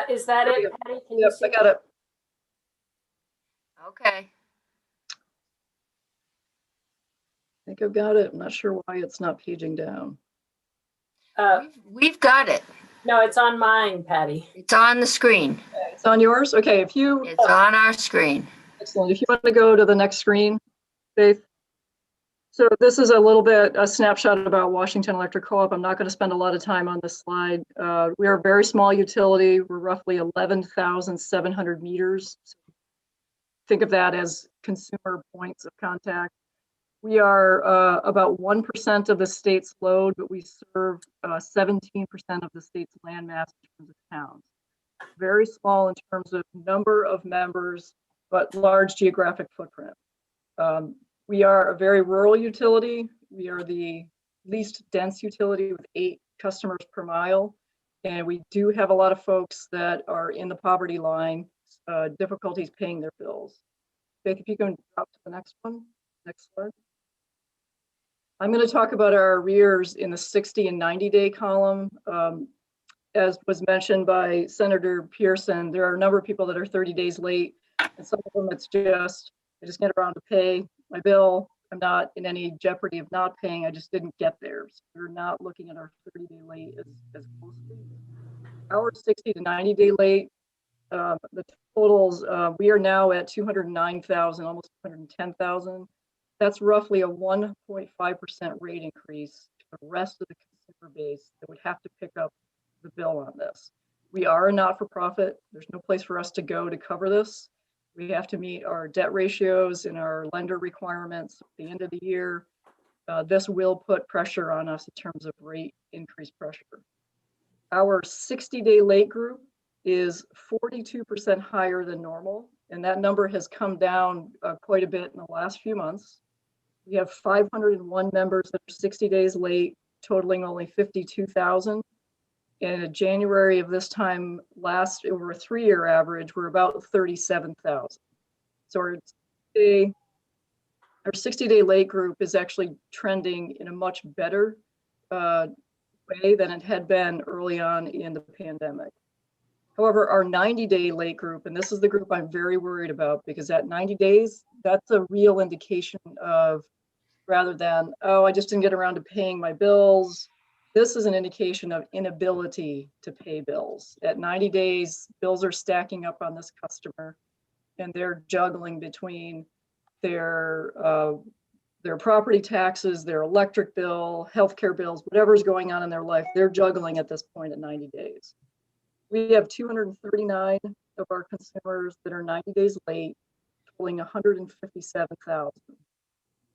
Is that There we it, go. Patty? Can Yep, you see I got it. Okay. I think I've got it. I'm not sure why it's not paging down. We've got it. No, it's on mine, Patty. It's on the screen. It's on yours? Okay, if you, It's on our screen. excellent. If you want to go to the next screen, Faith. So this is a little bit a snapshot about Washington Electric Co-op. I'm not going to spend a lot of time on this slide. We are a very small utility. We're roughly 11,700 meters. So think of that as consumer points of contact. We are about 1% of the state's load, but we serve 17% of the state's landmass in terms of towns. Very small in terms of number of members, but large geographic footprint. We are a very rural utility. We are the least dense utility with 8 customers per mile. And we do have a lot of folks that are in the poverty line, difficulties paying their bills. Faith, if you can drop to the next one, next slide. I'm going to talk about our arrears in the 60 and 90-day column. As was mentioned by Senator Pearson, there are a number of people that are 30 days late, and some of them it's just, I just get around to pay my bill. I'm not in any jeopardy of not paying. I just didn't get there. So we're not looking at our 30-day late as closely. Our 60 to 90-day late, the totals, we are now at 209,000, almost 210,000. That's roughly a 1.5% rate increase to the rest of the consumer base that would have to pick up the bill on this. We are a not-for-profit. There's no place for us to go to cover this. We have to meet our debt ratios and our lender requirements at the end of the year. This will put pressure on us in terms of rate increase pressure. Our 60-day late group is 42% higher than normal, and that number has come down quite a bit in the last few months. We have 501 members that are 60 days late, totaling only 52,000. And in January of this time last, over a 3-year average, we're about 37,000. So our 60-day late group is actually trending in a much better way than it had been early on in the pandemic. However, our 90-day late group, and this is the group I'm very worried about, because at 90 days, that's a real indication of, rather than, oh, I just didn't get around to paying my bills. This is an indication of inability to pay bills. At 90 days, bills are stacking up on this customer, and they're juggling between their property taxes, their electric bill, healthcare bills, whatever's going on in their life, they're juggling at this point at 90 days. We have 239 of our consumers that are 90 days late, totaling 157,000.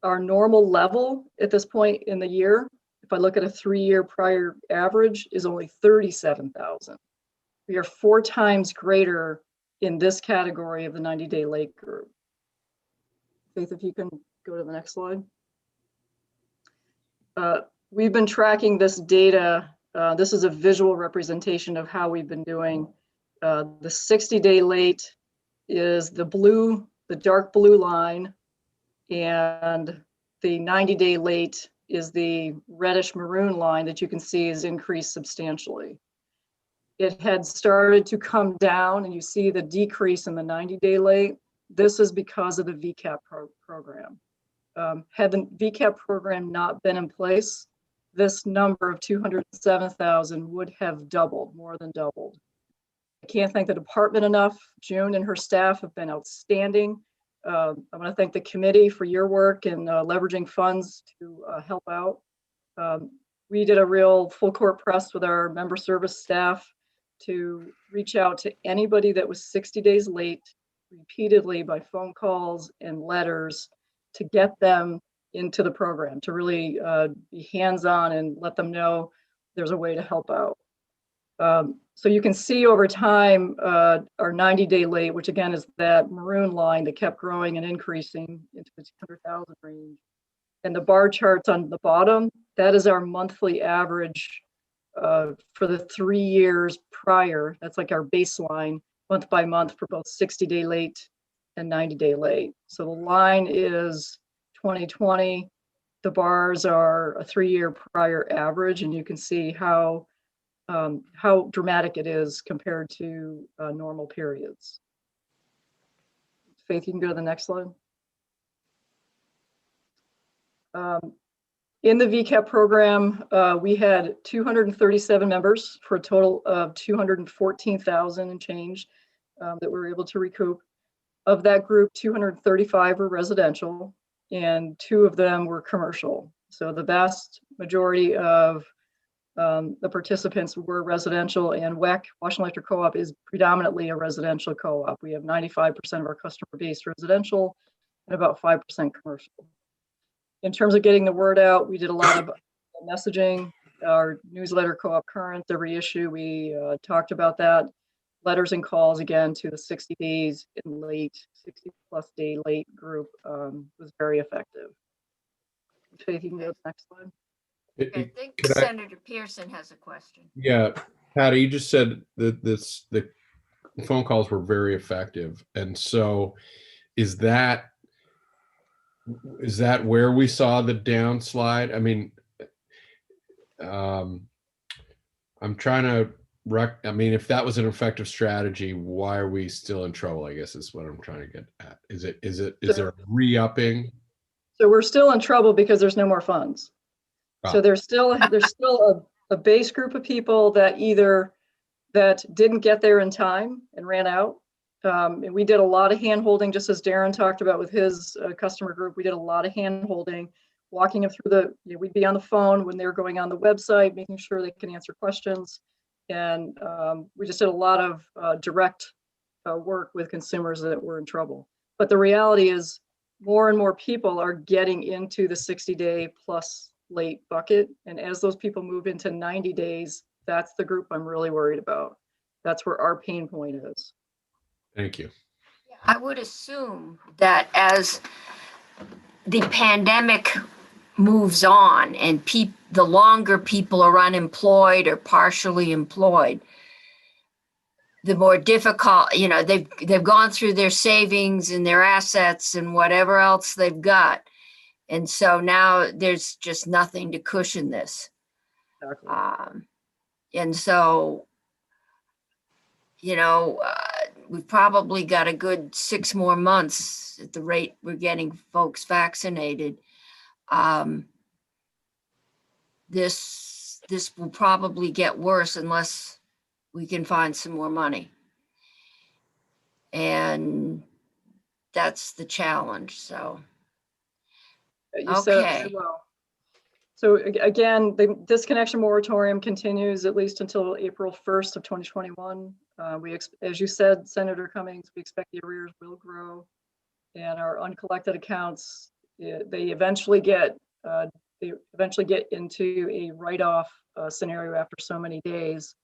Our normal level at this point in the year, if I look at a 3-year prior average, is only 37,000. We are 4 times greater in this category of the 90-day late group. Faith, if you can go to the next slide. We've been tracking this data. This is a visual representation of how we've been doing. The 60-day late is the blue, the dark blue line, and the 90-day late is the reddish maroon line that you can see is increased substantially. It had started to come down, and you see the decrease in the 90-day late. This is because of the VCAP program. Had the VCAP program not been in place, this number of 207,000 would have doubled, more than doubled. I can't thank the department enough. June and her staff have been outstanding. I want to thank the committee for your work in leveraging funds to help out. We did a real full court press with our member service staff to reach out to anybody that was 60 days late repeatedly by phone calls and letters to get them into the program, to really be hands-on and let them know there's a way to help out. So you can see over time, our 90-day late, which again is that maroon line that kept growing and increasing into the 200,000 range. And the bar charts on the bottom, that is our monthly average for the 3 years prior. That's like our baseline month by month for both 60-day late and 90-day late. So the line is 2020. The bars are a 3-year prior average, and you can see how dramatic it is compared to normal periods. Faith, you can go to the next slide. In the VCAP program, we had 237 members for a total of 214,000 and change that we were able to recoup. Of that group, 235 were residential and 2 of them were commercial. So the vast majority of the participants were residential, and WEC, Washington Electric Co-op, is predominantly a residential co-op. We have 95% of our customer base residential and about 5% commercial. In terms of getting the word out, we did a lot of messaging. Our newsletter, Co-op Currents, every issue, we talked about that. Letters and calls, again, to the 60 days in late, 60+ day late group was very effective. Faith, you can go to the next slide. I think Senator Pearson has a question. Yeah, Patty, you just said that the phone calls were very effective, and so is that where we saw the downslide? I mean, I'm trying to I mean, if that was an effective strategy, why are we still in trouble? I guess is what I'm trying to get at. Is there a re-upping? So we're still in trouble because there's no more funds. So there's still a base group of people that didn't get there in time and ran out. And we did a lot of hand holding, just as Darren talked about with his customer group. We did a lot of hand holding, walking them through we'd be on the phone when they were going on the website, making sure they can answer questions. And we just did a lot of direct work with consumers that were in trouble. But the reality is more and more people are getting into the 60-day plus late bucket. And as those people move into 90 days, that's the group I'm really worried about. That's where our pain point is. Thank you. I would assume that as the pandemic moves on and the longer people are unemployed or partially employed, the more difficult, they've gone through their savings and their assets and whatever else they've got. And so now there's just nothing to cushion this. Exactly. And so, we've probably got a good 6 more months at the rate we're getting folks vaccinated. This will probably get worse unless we can find some more money. And that's the challenge, so. You said it well. So again, the disconnection moratorium continues at least until April 1st of 2021. As you said, Senator Cummings, we expect the arrears will grow, and our uncollected accounts, they eventually get into a write-off scenario after so many days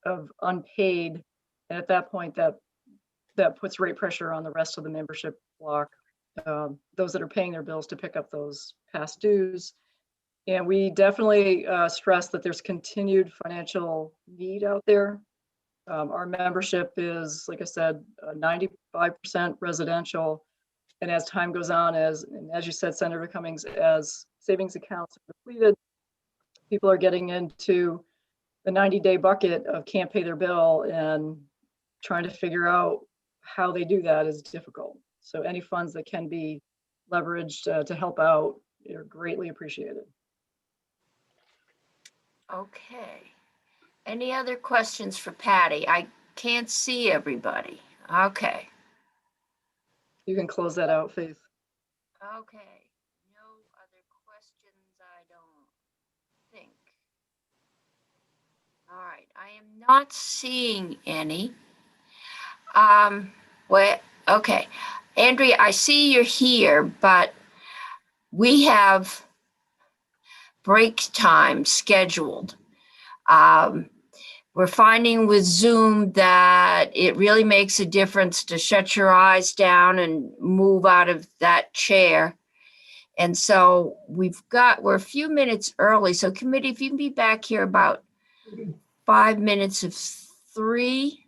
of unpaid, and at that point, that puts rate pressure on the rest of the membership block, those that are paying their bills to pick up those past dues. And we definitely stress that there's continued financial need out there. Our membership is, like I said, 95% residential. And as time goes on, as you said, Senator Cummings, as savings accounts are depleted, people are getting into the 90-day bucket of can't pay their bill, and trying to figure out how they do that is difficult. So any funds that can be leveraged to help out are greatly appreciated. Okay. Any other questions for Patty? I can't see everybody. Okay. You can close that out, Faith. Okay. No other questions, I don't think. All right. I am not seeing any. Well, okay. Andrea, I see you're here, but we have break time scheduled. We're finding with Zoom that it really makes a difference to shut your eyes down and move out of that chair. And so we're a few minutes early. So committee, if you can be back here about 5 minutes of 3,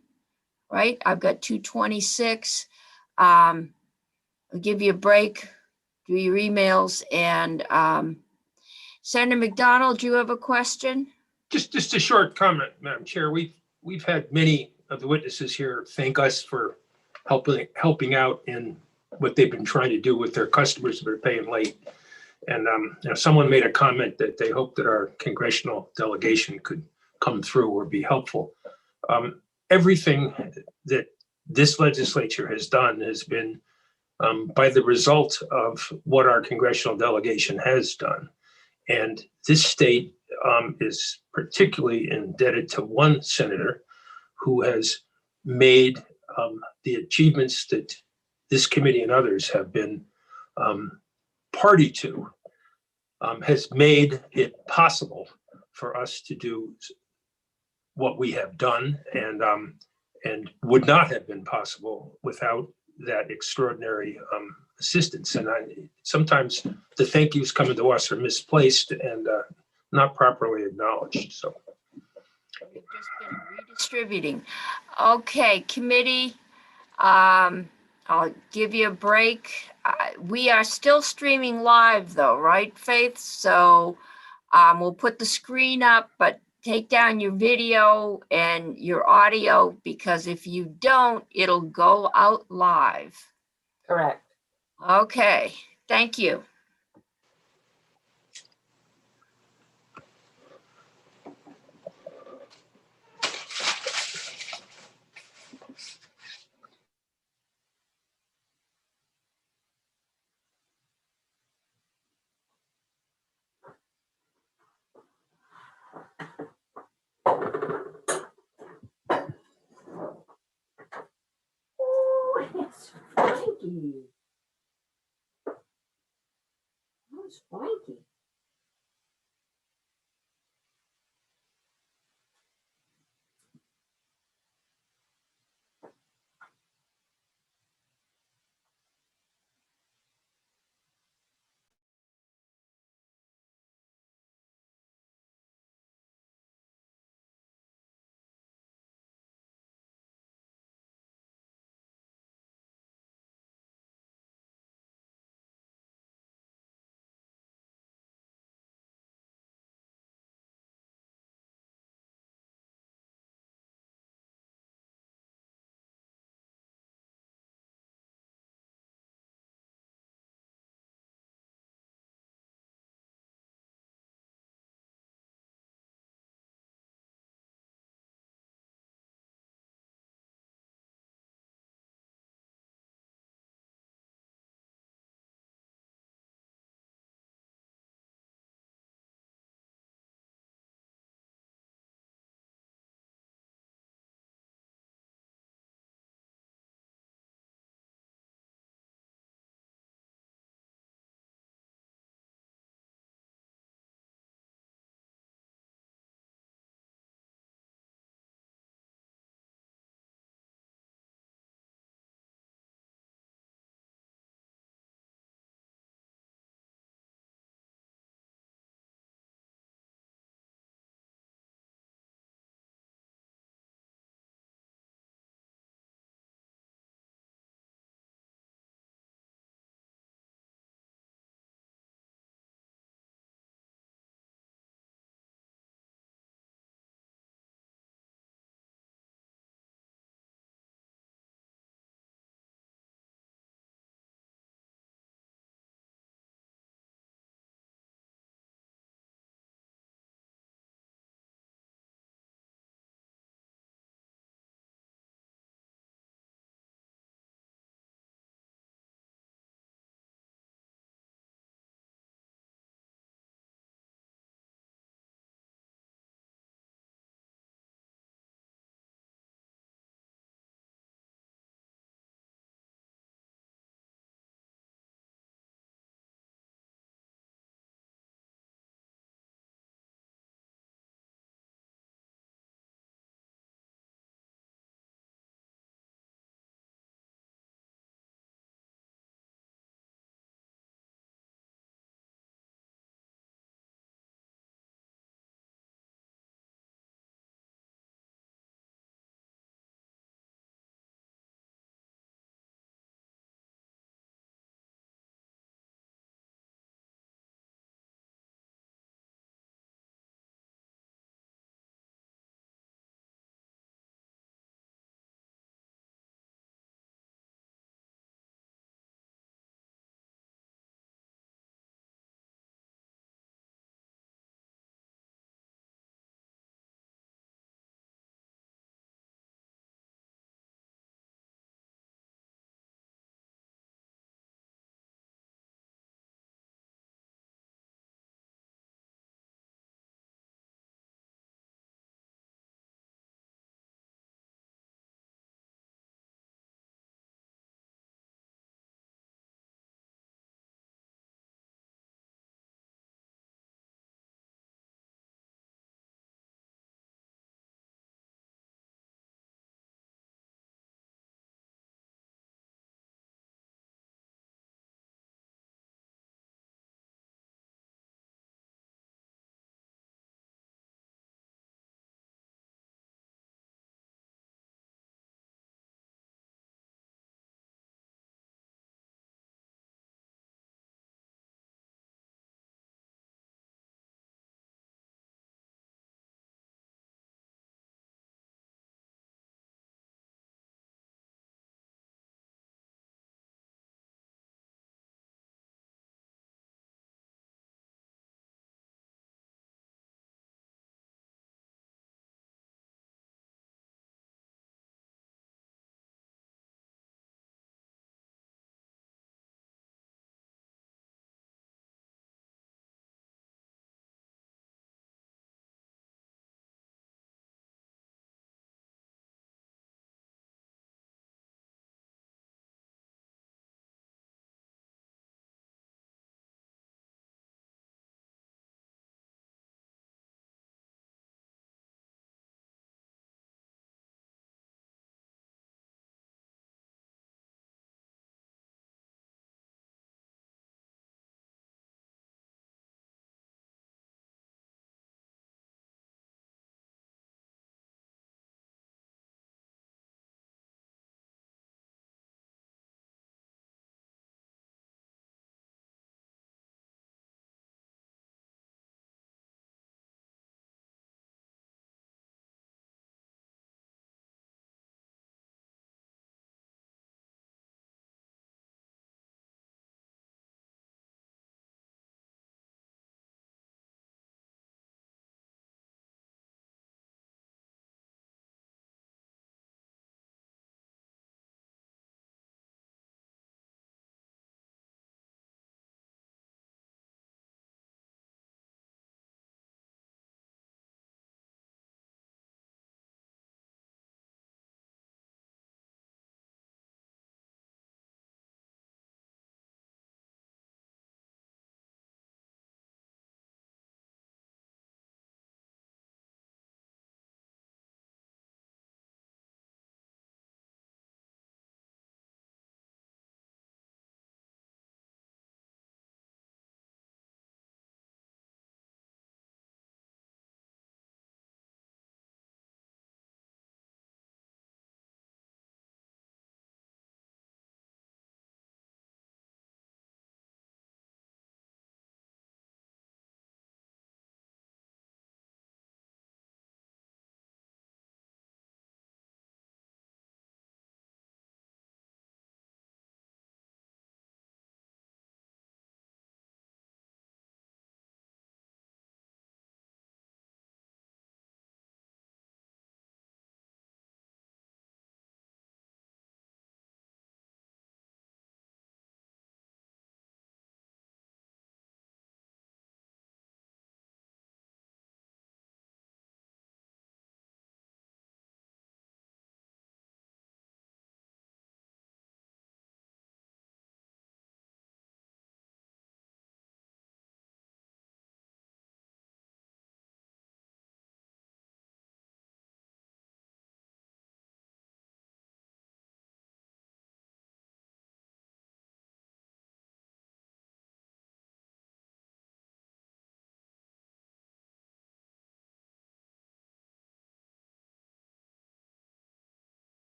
right? I've got 2:26. I'll give you a break, do your emails, and Senator McDonald, do you have a question? Just a short comment, Madam Chair. We've had many of the witnesses here thank us for helping out in what they've been trying to do with their customers that are paying late. And someone made a comment that they hope that our congressional delegation could come through or be helpful. Everything that this legislature has done has been by the result of what our congressional delegation has done. And this state is particularly indebted to one senator who has made the achievements that this committee and others have been party to, has made it possible for us to do what we have done, and would not have been possible without that extraordinary assistance. And sometimes the thank yous coming to us are misplaced and not properly acknowledged. So We've just been redistributing. Okay, committee, I'll give you a break. We are still streaming live though, right, Faith? So we'll put the screen up, but take down your video and your audio, because if you don't, it'll go out live. Correct. Okay, thank you. Oh, it's Frankie. Who's Frankie?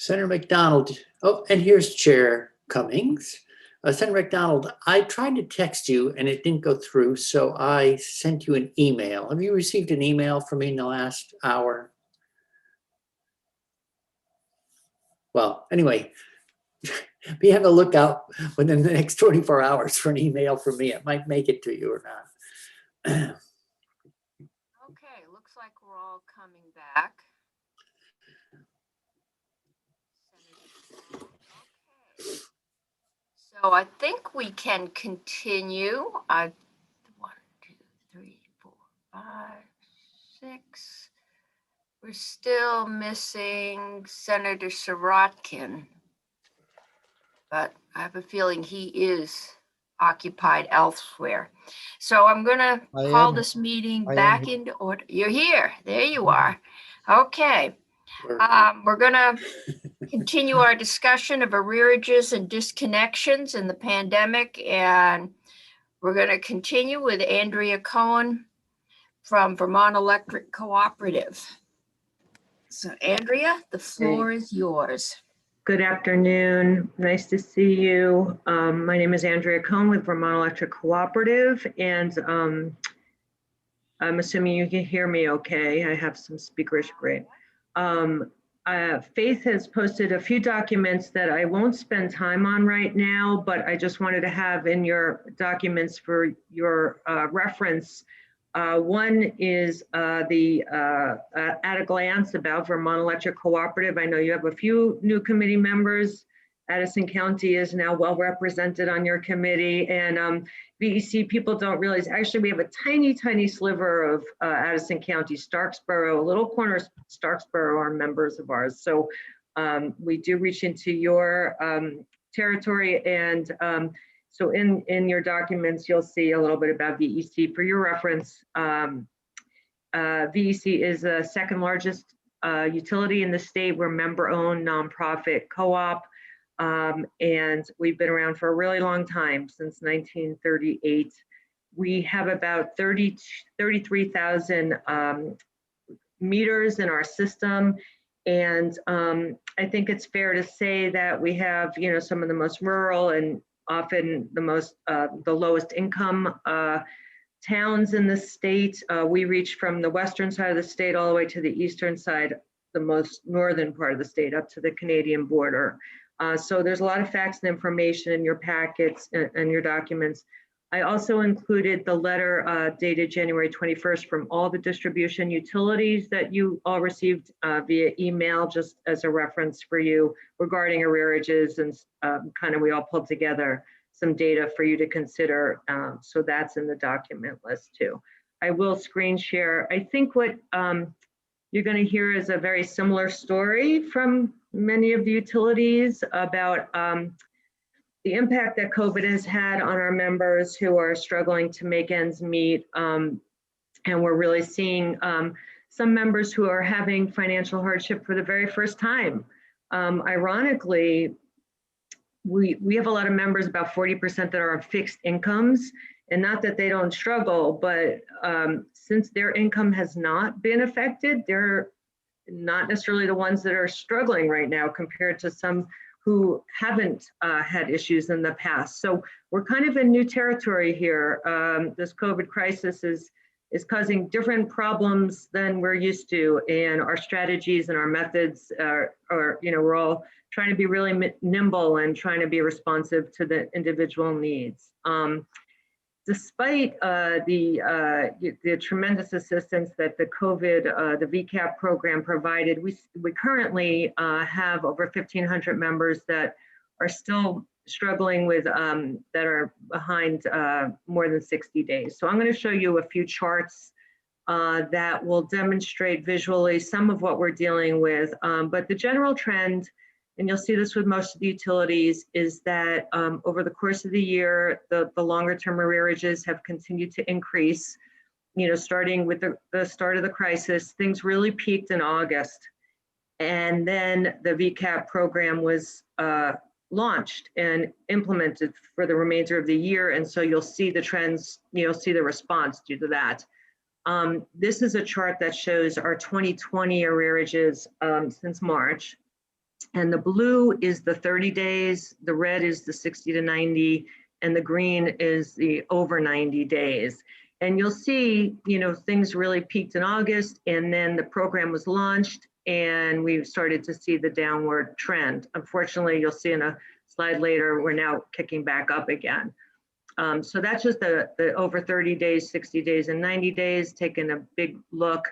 Senator McDonald, oh, and here's Chair Cummings. Senator McDonald, I tried to text you and it didn't go through, so I sent you an email. Have you received an email from me in the last hour? Well, anyway, be on the lookout within the next 24 hours for an email from me. It might make it to you or not. Okay, looks like we're all coming back. Okay. So I think we can continue. 1, 2, 3, 4, 5, 6. We're still missing Senator Sirotkin, but I have a feeling he is occupied elsewhere. So I'm going to I call am. this meeting I am back here. into order. You're here. There you are. Okay. We're going to continue our discussion of arrearages and disconnections in the pandemic, and we're going to continue with Andrea Cohen from Vermont Electric Cooperative. So Andrea, the floor is yours. Good afternoon. Nice to see you. My name is Andrea Cohen with Vermont Electric Cooperative, and I'm assuming you can hear me okay. I have some speakers, great. Faith has posted a few documents that I won't spend time on right now, but I just wanted to have in your documents for your reference. One is at a glance about Vermont Electric Cooperative. I know you have a few new committee members. Addison County is now well represented on your committee, and VEC people don't realize, actually we have a tiny sliver of Addison County. Starksboro, a little corner of Starksboro are members of ours. So we do reach into your territory, and so in your documents, you'll see a little bit about VEC. For your reference, VEC is the second largest utility in the state. We're member-owned nonprofit co-op, and we've been around for a really long time, since 1938. We have about 33,000 meters in our system. And I think it's fair to say that we have, some of the most rural and often the lowest income towns in the state. We reach from the western side of the state all the way to the eastern side, the most northern part of the state, up to the Canadian border. So there's a lot of facts and information in your packets and your documents. I also included the letter dated January 21st from all the distribution utilities that you all received via email, just as a reference for you regarding arrearages, and we all pulled together some data for you to consider. So that's in the document list too. I will screen share. I think what you're going to hear is a very similar story from many of the utilities about the impact that COVID has had on our members who are struggling to make ends meet. And we're really seeing some members who are having financial hardship for the very first time. Ironically, we have a lot of members, about 40% that are on fixed incomes, and not that they don't struggle, but since their income has not been affected, they're not necessarily the ones that are struggling right now compared to some who haven't had issues in the past. So we're kind of in new territory here. This COVID crisis is causing different problems than we're used to, and our strategies and our methods are we're all trying to be really nimble and trying to be responsive to the individual needs. Despite the tremendous assistance that the COVID, the VCAP program provided, we currently have over 1,500 members that are still struggling with, that are behind more than 60 days. So I'm going to show you a few charts that will demonstrate visually some of what we're dealing with. But the general trend, and you'll see this with most of the utilities, is that over the course of the year, the longer term arrearages have continued to increase. Starting with the start of the crisis, things really peaked in August. And then the VCAP program was launched and implemented for the remainder of the year. And so you'll see the trends, you'll see the response due to that. This is a chart that shows our 2020 arrearages since March. And the blue is the 30 days, the red is the 60 to 90, and the green is the over 90 days. And you'll see, things really peaked in August, and then the program was launched, and we started to see the downward trend. Unfortunately, you'll see in a slide later, we're now kicking back up again. So that's just the over 30 days, 60 days, and 90 days, taking a big look.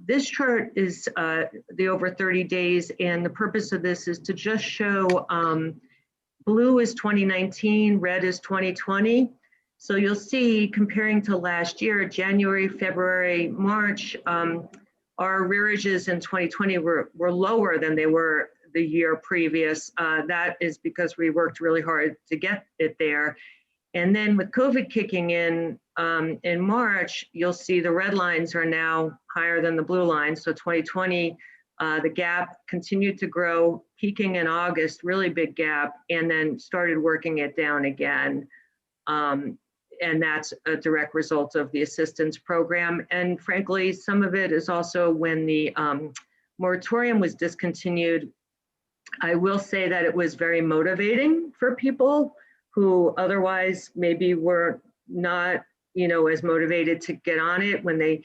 This chart is the over 30 days, and the purpose of this is to just show blue is 2019, red is 2020. So you'll see, comparing to last year, January, February, March, our arrearages in 2020 were lower than they were the year previous. That is because we worked really hard to get it there. And then with COVID kicking in March, you'll see the red lines are now higher than the blue lines. So 2020, the gap continued to grow, peaking in August, really big gap, and then started working it down again. And that's a direct result of the assistance program. And frankly, some of it is also when the moratorium was discontinued. I will say that it was very motivating for people who otherwise maybe were not, as motivated to get on it when the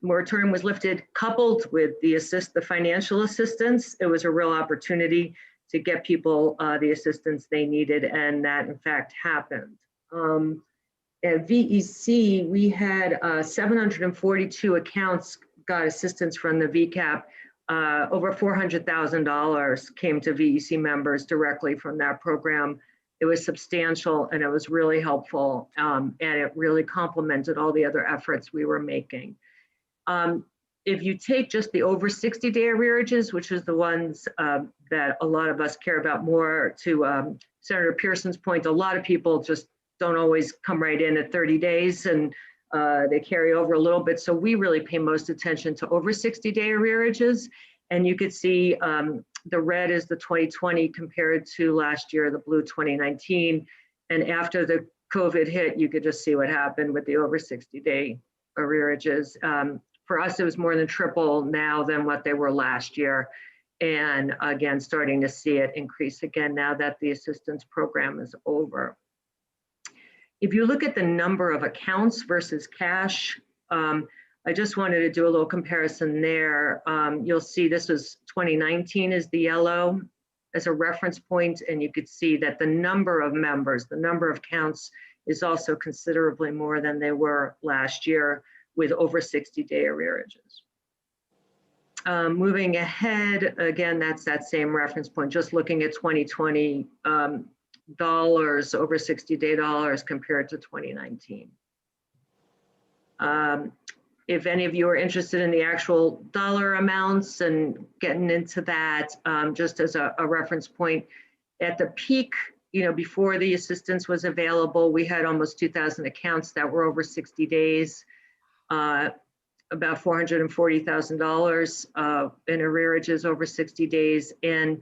moratorium was lifted, coupled with the financial assistance. It was a real opportunity to get people the assistance they needed, and that in fact happened. At VEC, we had 742 accounts got assistance from the VCAP. Over $400,000 came to VEC members directly from that program. It was substantial, and it was really helpful, and it really complemented all the other efforts we were making. If you take just the over 60-day arrearages, which is the ones that a lot of us care about more, to Senator Pearson's point, a lot of people just don't always come right in at 30 days, and they carry over a little bit. So we really pay most attention to over 60-day arrearages. And you could see the red is the 2020 compared to last year, the blue 2019. And after the COVID hit, you could just see what happened with the over 60-day arrearages. For us, it was more than triple now than what they were last year. And again, starting to see it increase again now that the assistance program is over. If you look at the number of accounts versus cash, I just wanted to do a little comparison there. You'll see this was 2019 is the yellow as a reference point, and you could see that the number of members, the number of counts is also considerably more than they were last year with over 60-day arrearages. Moving ahead, again, that's that same reference point, just looking at 2020 dollars, over 60-day dollars compared to 2019. If any of you are interested in the actual dollar amounts and getting into that, just as a reference point, at the peak, before the assistance was available, we had almost 2,000 accounts that were over 60 days, about $440,000 in arrearages over 60 days. And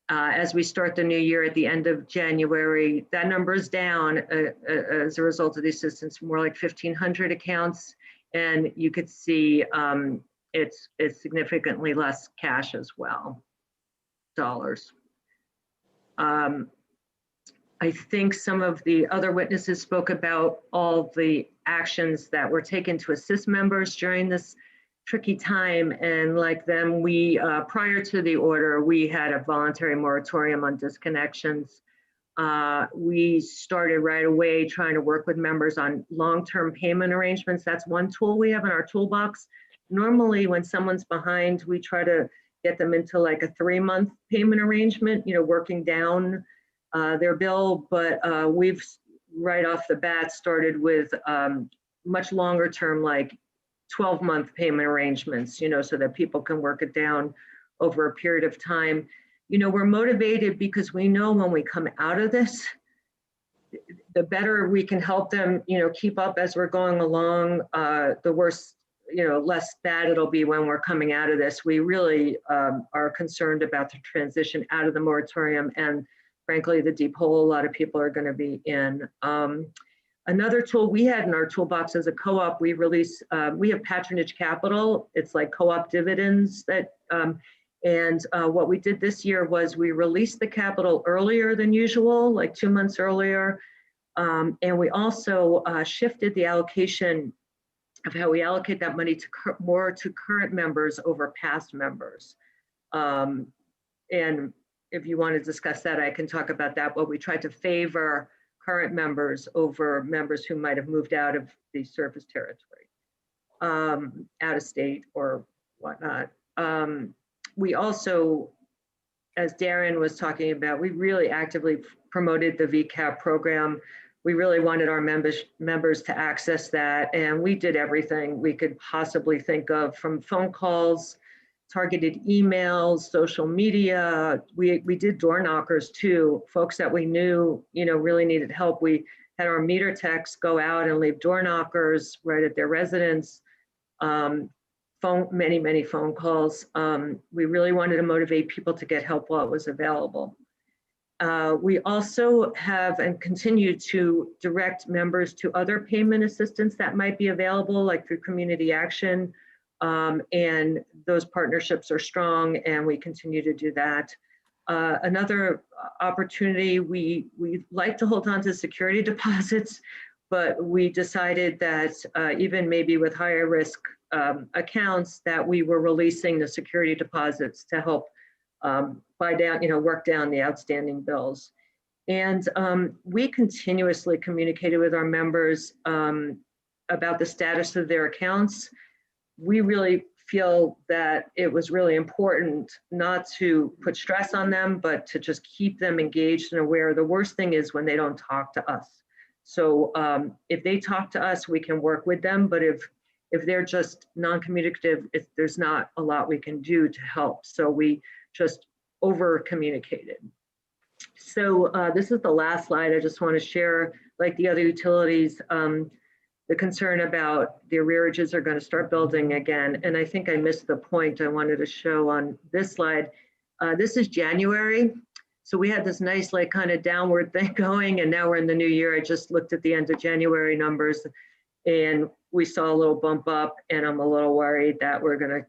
as we start the new year at the end of January, that number is down as a result of the assistance, more like 1,500 accounts. And you could see it's significantly less cash as well, dollars. I think some of the other witnesses spoke about all the actions that were taken to assist members during this tricky time. And like them, we, prior to the order, we had a voluntary moratorium on disconnections. We started right away trying to work with members on long-term payment arrangements. That's one tool we have in our toolbox. Normally, when someone's behind, we try to get them into like a 3-month payment arrangement, working down their bill. But we've right off the bat started with much longer term, like 12-month payment arrangements, so that people can work it down over a period of time. We're motivated because we know when we come out of this, the better we can help them, keep up as we're going along, the worse, less bad it'll be when we're coming out of this. We really are concerned about the transition out of the moratorium and frankly, the deep hole a lot of people are going to be in. Another tool we had in our toolbox as a co-op, we have Patronage Capital. It's like co-op dividends that And what we did this year was we released the capital earlier than usual, like 2 months earlier. And we also shifted the allocation of how we allocate that money to more to current members over past members. And if you want to discuss that, I can talk about that, but we tried to favor current members over members who might have moved out of the service territory, out of state or whatnot. We also, as Darren was talking about, we really actively promoted the VCAP program. We really wanted our members to access that, and we did everything we could possibly think of, from phone calls, targeted emails, social media. We did door knockers too, folks that we knew, really needed help. We had our meter techs go out and leave door knockers right at their residence. Many phone calls. We really wanted to motivate people to get help while it was available. We also have and continue to direct members to other payment assistance that might be available, like through Community Action. And those partnerships are strong, and we continue to do that. Another opportunity, we like to hold on to security deposits, but we decided that even maybe with higher risk accounts, that we were releasing the security deposits to help work down the outstanding bills. And we continuously communicated with our members about the status of their accounts. We really feel that it was really important not to put stress on them, but to just keep them engaged and aware. The worst thing is when they don't talk to us. So if they talk to us, we can work with them, but if they're just non-communicative, there's not a lot we can do to help. So we just over communicated. So this is the last slide. I just want to share, like the other utilities, the concern about the arrearages are going to start building again. And I think I missed the point I wanted to show on this slide. This is January. So we had this nice kind of downward thing going, and now we're in the new year. I just looked at the end of January numbers, and we saw a little bump up, and I'm a little worried that we're going to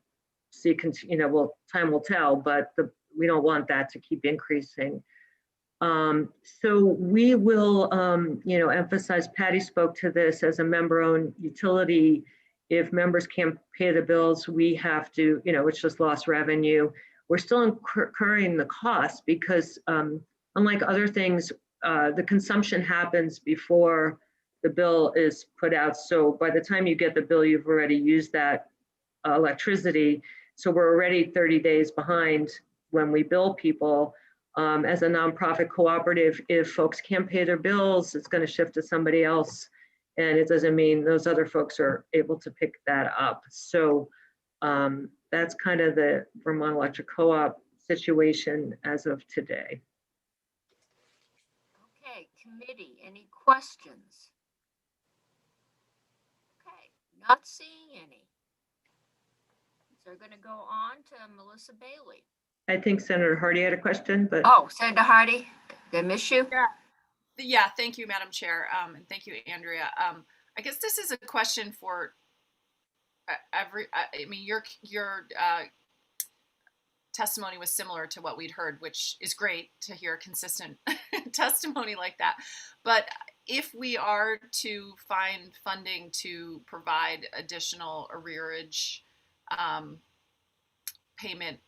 see, time will tell, but we don't want that to keep increasing. So we will, emphasize, Patty spoke to this, as a member-owned utility, if members can't pay the bills, we have to, it's just lost revenue. We're still incurring the cost because unlike other things, the consumption happens before the bill is put out. So by the time you get the bill, you've already used that electricity. So we're already 30 days behind when we bill people. As a nonprofit cooperative, if folks can't pay their bills, it's going to shift to somebody else. And it doesn't mean those other folks are able to pick that up. So that's kind of the Vermont Electric Co-op situation as of today. Okay, committee, any questions? Okay, not seeing any. So we're going to go on to Melissa Bailey. I think Senator Hardy had a question, but. Oh, Senator Hardy, did I miss you? Yeah, thank you, Madam Chair, and thank you, Andrea. I guess this is a question for your testimony was similar to what we'd heard, which is great to hear consistent testimony like that. But if we are to find funding to provide additional arrearage payment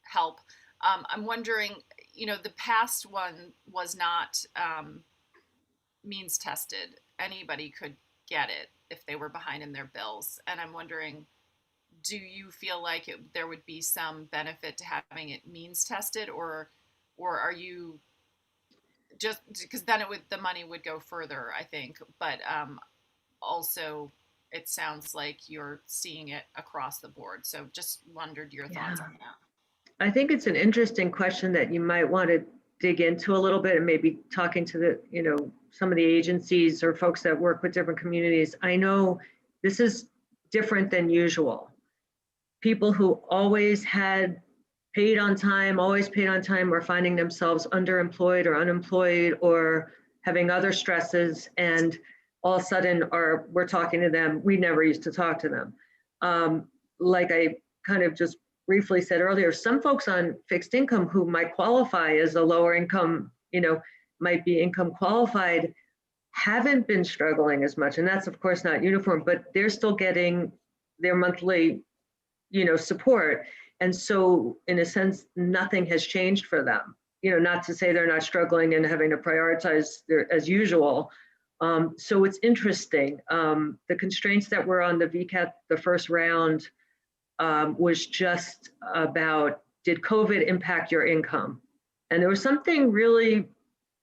help, I'm wondering, the past one was not means tested. Anybody could get it if they were behind in their bills. And I'm wondering, do you feel like there would be some benefit to having it means tested, or are you just, because then the money would go further, I think, but also it sounds like you're seeing it across the board. So just wondered your thoughts on that. I think it's an interesting question that you might want to dig into a little bit, and maybe talking to the, some of the agencies or folks that work with different communities. I know this is different than usual. People who always had paid on time, are finding themselves underemployed or unemployed or having other stresses, and all of a sudden we're talking to them. We never used to talk to them. Like I kind of just briefly said earlier, some folks on fixed income who might qualify as a lower income, might be income qualified, haven't been struggling as much. And that's of course not uniform, but they're still getting their monthly, support. And so in a sense, nothing has changed for them. Not to say they're not struggling and having to prioritize as usual. So it's interesting. The constraints that were on the VCAP, the first round, was just about, did COVID impact your income? And there was something really,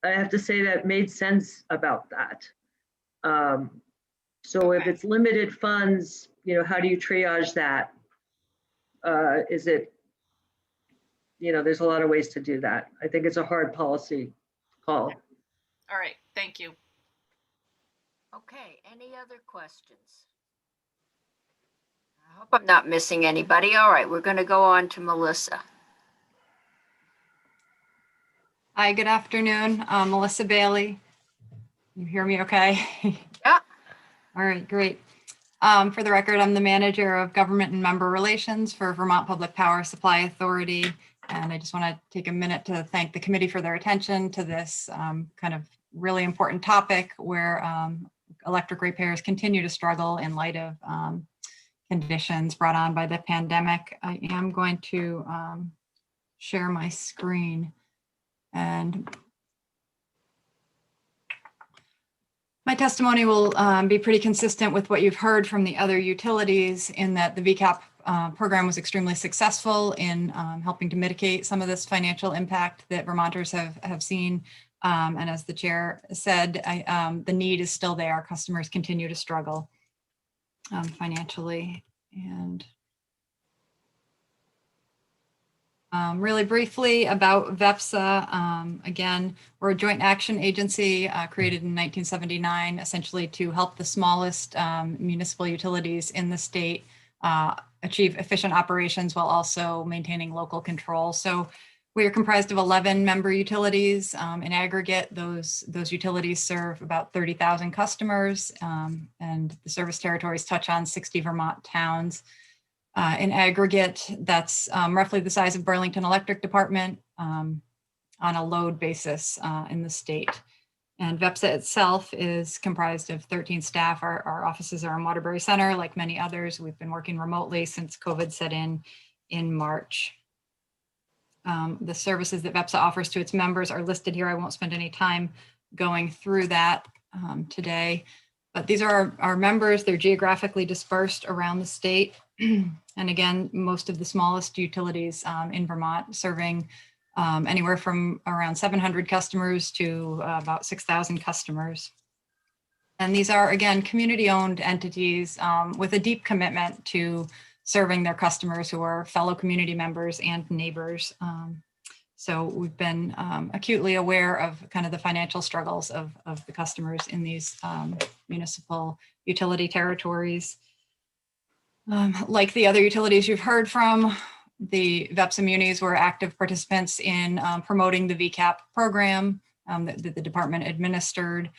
I have to say, that made sense about that. So if it's limited funds, how do you triage that? Is it, there's a lot of ways to do that. I think it's a hard policy call. All right, thank you. Okay, any other questions? I hope I'm not missing anybody. All right, we're going to go on to Melissa. Hi, good afternoon. Melissa Bailey. You hear me okay? Yeah. All right, great. For the record, I'm the manager of government and member relations for Vermont Public Power Supply Authority. And I just want to take a minute to thank the committee for their attention to this kind of really important topic where electric ratepayers continue to struggle in light of conditions brought on by the pandemic. I am going to share my screen, and my testimony will be pretty consistent with what you've heard from the other utilities in that the VCAP program was extremely successful in helping to mitigate some of this financial impact that Vermonters have seen. And as the chair said, the need is still there. Customers continue to struggle financially. And really briefly about VEPSA, again, we're a joint action agency created in 1979, essentially to help the smallest municipal utilities in the state achieve efficient operations while also maintaining local control. So we are comprised of 11 member utilities. In aggregate, those utilities serve about 30,000 customers, and the service territories touch on 60 Vermont towns. In aggregate, that's roughly the size of Burlington Electric Department on a load basis in the state. And VEPSA itself is comprised of 13 staff. Our offices are in Waterbury Center, like many others. We've been working remotely since COVID set in March. The services that VEPSA offers to its members are listed here. I won't spend any time going through that today, but these are our members. They're geographically dispersed around the state. And again, most of the smallest utilities in Vermont, serving anywhere from around 700 customers to about 6,000 customers. And these are, again, community-owned entities with a deep commitment to serving their customers who are fellow community members and neighbors. So we've been acutely aware of kind of the financial struggles of the customers in these municipal utility territories. Like the other utilities you've heard from, the VEPSA munis were active participants in promoting the VCAP program that the department administered,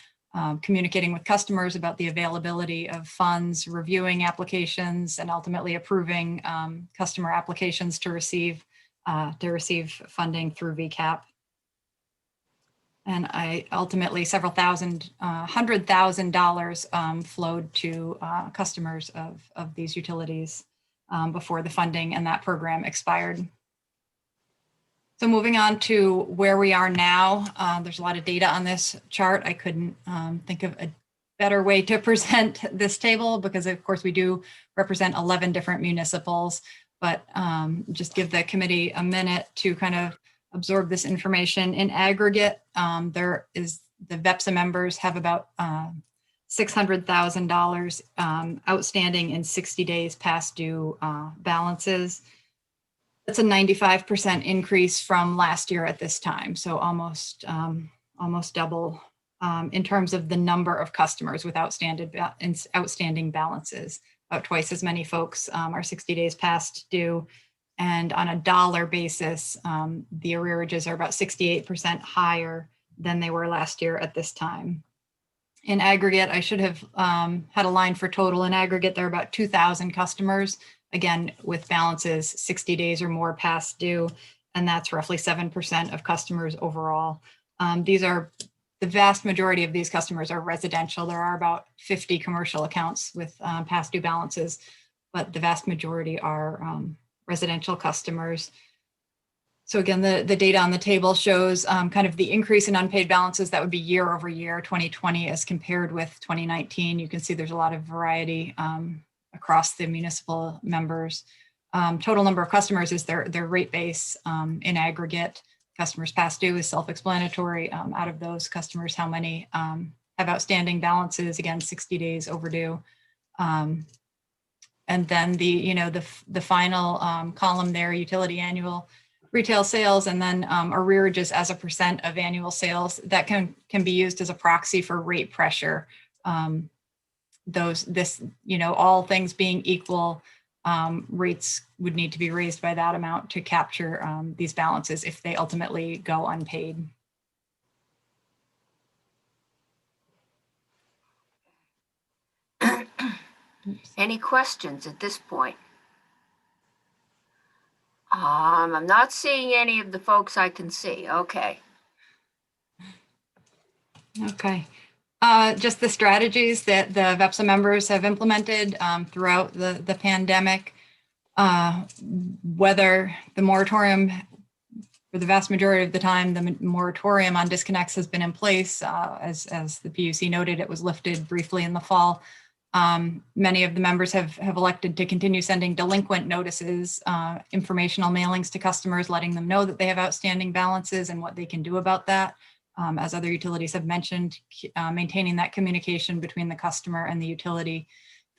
communicating with customers about the availability of funds, reviewing applications, and ultimately approving customer applications to receive funding through VCAP. And I ultimately several thousand, $100,000 flowed to customers of these utilities before the funding and that program expired. So moving on to where we are now, there's a lot of data on this chart. I couldn't think of a better way to present this table because of course we do represent 11 different municipals, but just give the committee a minute to kind of absorb this information. In aggregate, the VEPSA members have about $600,000 outstanding in 60 days past due balances. That's a 95% increase from last year at this time. So almost double in terms of the number of customers with outstanding balances. About twice as many folks are 60 days past due. And on a dollar basis, the arrearages are about 68% higher than they were last year at this time. In aggregate, I should have had a line for total. In aggregate, there are about 2,000 customers again, with balances 60 days or more past due, and that's roughly 7% of customers overall. These are, the vast majority of these customers are residential. There are about 50 commercial accounts with past due balances, but the vast majority are residential customers. So again, the data on the table shows kind of the increase in unpaid balances. That would be year over year, 2020 as compared with 2019. You can see there's a lot of variety across the municipal members. Total number of customers is their rate base in aggregate. Customers past due is self-explanatory. Out of those customers, how many have outstanding balances? Again, 60 days overdue. And then the final column there, utility annual retail sales, and then arrearages as a percent of annual sales. That can be used as a proxy for rate pressure. All things being equal, rates would need to be raised by that amount to capture these balances if they ultimately go unpaid. Any questions at this point? I'm not seeing any of the folks I can see. Okay. Okay. Just the strategies that the VEPSA members have implemented throughout the pandemic, whether the moratorium, for the vast majority of the time, the moratorium on disconnects has been in place. As the PUC noted, it was lifted briefly in the fall. Many of the members have elected to continue sending delinquent notices, informational mailings to customers, letting them know that they have outstanding balances and what they can do about that. As other utilities have mentioned, maintaining that communication between the customer and the utility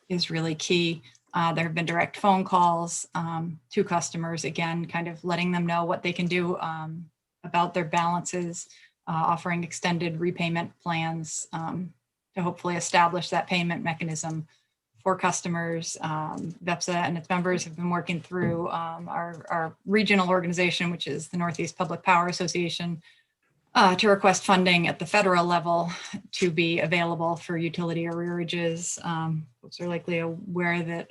is really key. There have been direct phone calls to customers, again, kind of letting them know what they can do about their balances, offering extended repayment plans to hopefully establish that payment mechanism for customers. VEPSA and its members have been working through our regional organization, which is the Northeast Public Power Association, to request funding at the federal level to be available for utility arrearages. Folks are likely aware that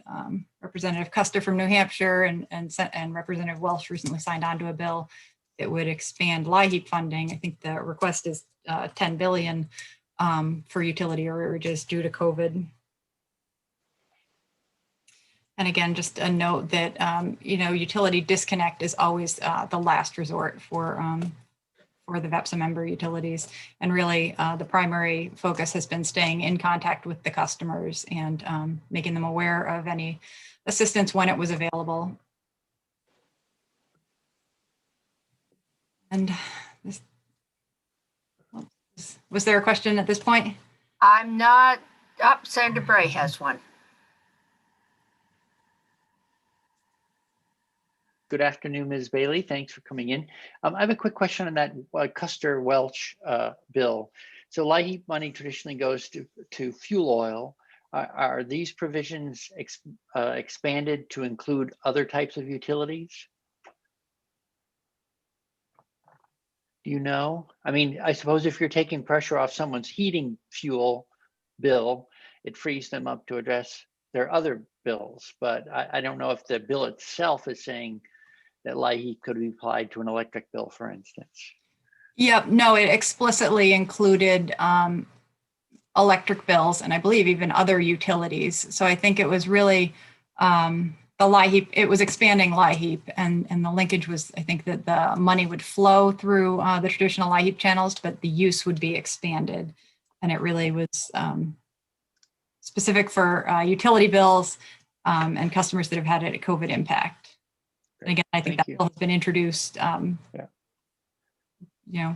Representative Custer from New Hampshire and Representative Welch recently signed on to a bill that would expand LIHEAP funding. I think the request is $10 billion for utility arrearages due to COVID. And again, just a note that utility disconnect is always the last resort for the VEPSA member utilities. And really the primary focus has been staying in contact with the customers and making them aware of any assistance when it was available. And was there a question at this point? I'm not, Sandra Bray has one. Good afternoon, Ms. Bailey. Thanks for coming in. I have a quick question on that Custer Welch bill. So LIHEAP money traditionally goes to fuel oil. Are these provisions expanded to include other types of utilities? Do you know? I mean, I suppose if you're taking pressure off someone's heating fuel bill, it frees them up to address their other bills. But I don't know if the bill itself is saying that LIHEAP could be applied to an electric bill, for instance. Yep, no, it explicitly included electric bills and I believe even other utilities. So I think it was really the LIHEAP, it was expanding LIHEAP and the linkage was, I think that the money would flow through the traditional LIHEAP channels, but the use would be expanded. And it really was specific for utility bills and customers that have had a COVID impact. And again, I think that bill has been introduced.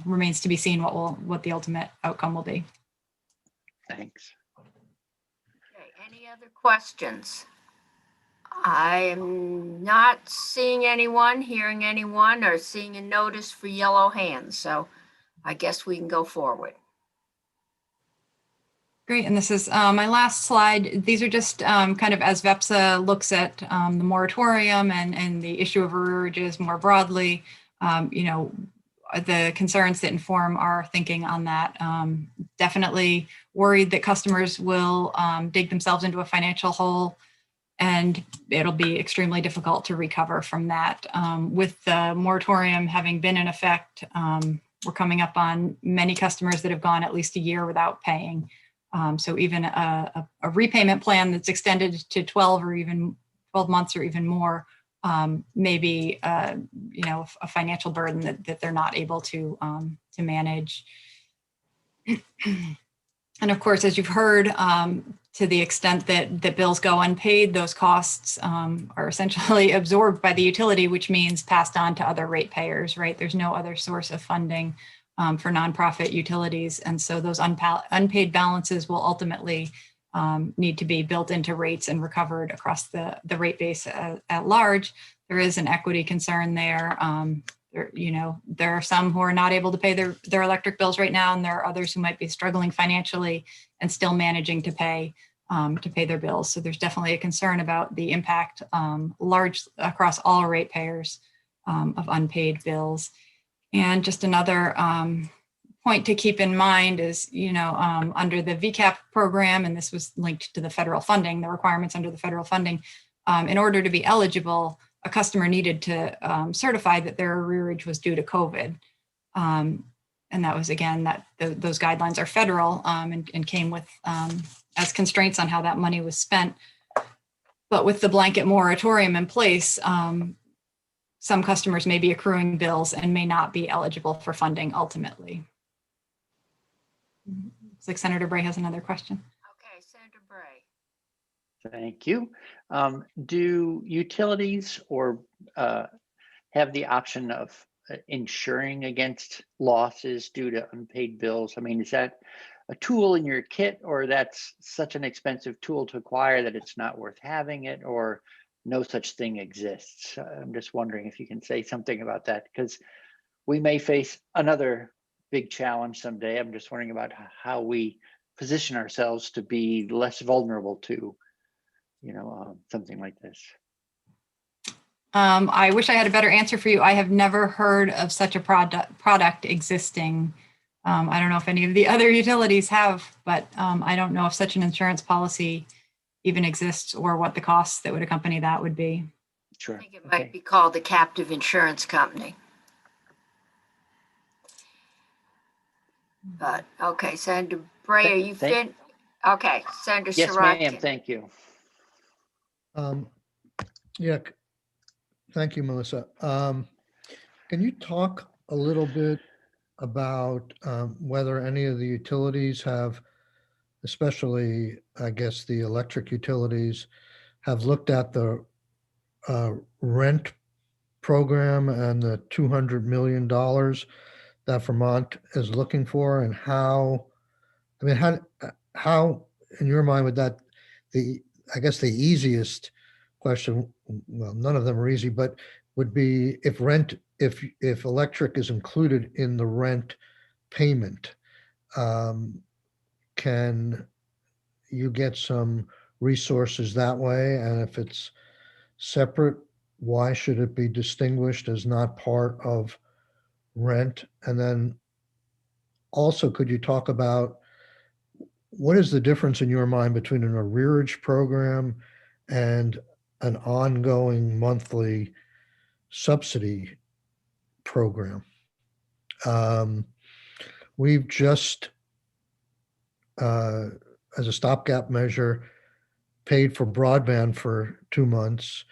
Remains to be seen what the ultimate outcome will be. Thanks. Okay, any other questions? I'm not seeing anyone, hearing anyone, or seeing a notice for yellow hands. So I guess we can go forward. Great, and this is my last slide. These are just kind of as VEPSA looks at the moratorium and the issue of arrearages more broadly, the concerns that inform our thinking on that. Definitely worried that customers will dig themselves into a financial hole and it'll be extremely difficult to recover from that. With the moratorium having been in effect, we're coming up on many customers that have gone at least a year without paying. So even a repayment plan that's extended to 12 or even 12 months or even more may be, a financial burden that they're not able to manage. And of course, as you've heard, to the extent that bills go unpaid, those costs are essentially absorbed by the utility, which means passed on to other ratepayers, right? There's no other source of funding for nonprofit utilities. And so those unpaid balances will ultimately need to be built into rates and recovered across the rate base at large. There is an equity concern there. There are some who are not able to pay their electric bills right now, and there are others who might be struggling financially and still managing to pay their bills. So there's definitely a concern about the impact large across all ratepayers of unpaid bills. And just another point to keep in mind is, under the VCAP program, and this was linked to the federal funding, the requirements under the federal funding, in order to be eligible, a customer needed to certify that their arrearage was due to COVID. And that was, again, those guidelines are federal and came with as constraints on how that money was spent. But with the blanket moratorium in place, some customers may be accruing bills and may not be eligible for funding ultimately. Looks like Senator Bray has another question. Okay, Senator Bray. Thank you. Do utilities or have the option of insuring against losses due to unpaid bills? I mean, is that a tool in your kit, or that's such an expensive tool to acquire that it's not worth having it, or no such thing exists? I'm just wondering if you can say something about that, because we may face another big challenge someday. I'm just wondering about how we position ourselves to be less vulnerable to something like this. I wish I had a better answer for you. I have never heard of such a product existing. I don't know if any of the other utilities have, but I don't know if such an insurance policy even exists or what the costs that would accompany that would be. Sure. I think it might be called the captive insurance company. But okay, Senator Bray, are you fit? Okay, Senator Yes, ma'am. Thank you. Yeah, thank you, Melissa. Can you talk a little bit about whether any of the utilities have, especially, I guess, the electric utilities, have looked at the rent program and the $200 million that Vermont is looking for, and how in your mind would that, I guess the easiest question, well, none of them are easy, but would be if electric is included in the rent payment, can you get some resources that way? And if it's separate, why should it be distinguished as not part of rent? And then also, could you talk about what is the difference in your mind between an arrearage program and an ongoing monthly subsidy program? We've just, as a stopgap measure, paid for broadband for 2 months.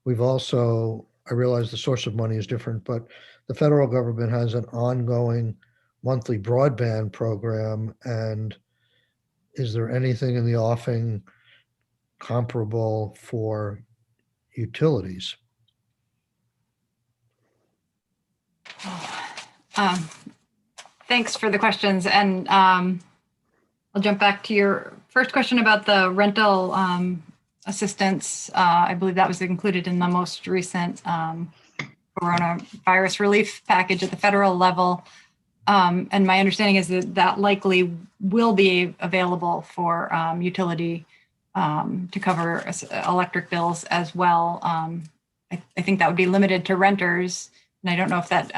We've also, I realize the source of money is different, but the federal government has an ongoing monthly broadband program. And is there anything in the offing comparable for utilities? Thanks for the questions. And I'll jump back to your first question about the rental assistance. I believe that was included in the most recent coronavirus relief package at the federal level. And my understanding is that likely will be available for utility to cover electric bills as well. I think that would be limited to renters. And I don't know if that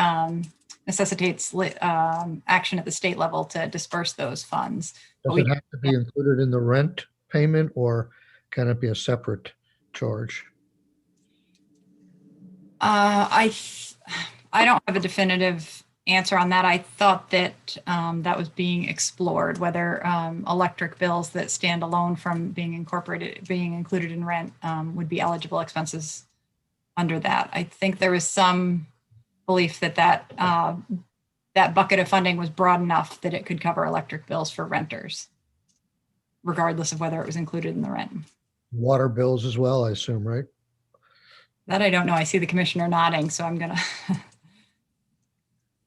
necessitates action at the state level to disperse those funds. Does it have to be included in the rent payment, or can it be a separate charge? I don't have a definitive answer on that. I thought that that was being explored, whether electric bills that stand alone from being included in rent would be eligible expenses under that. I think there was some belief that that bucket of funding was broad enough that it could cover electric bills for renters, regardless of whether it was included in the rent. Water bills as well, I assume, right? That I don't know. I see the commissioner nodding, so I'm gonna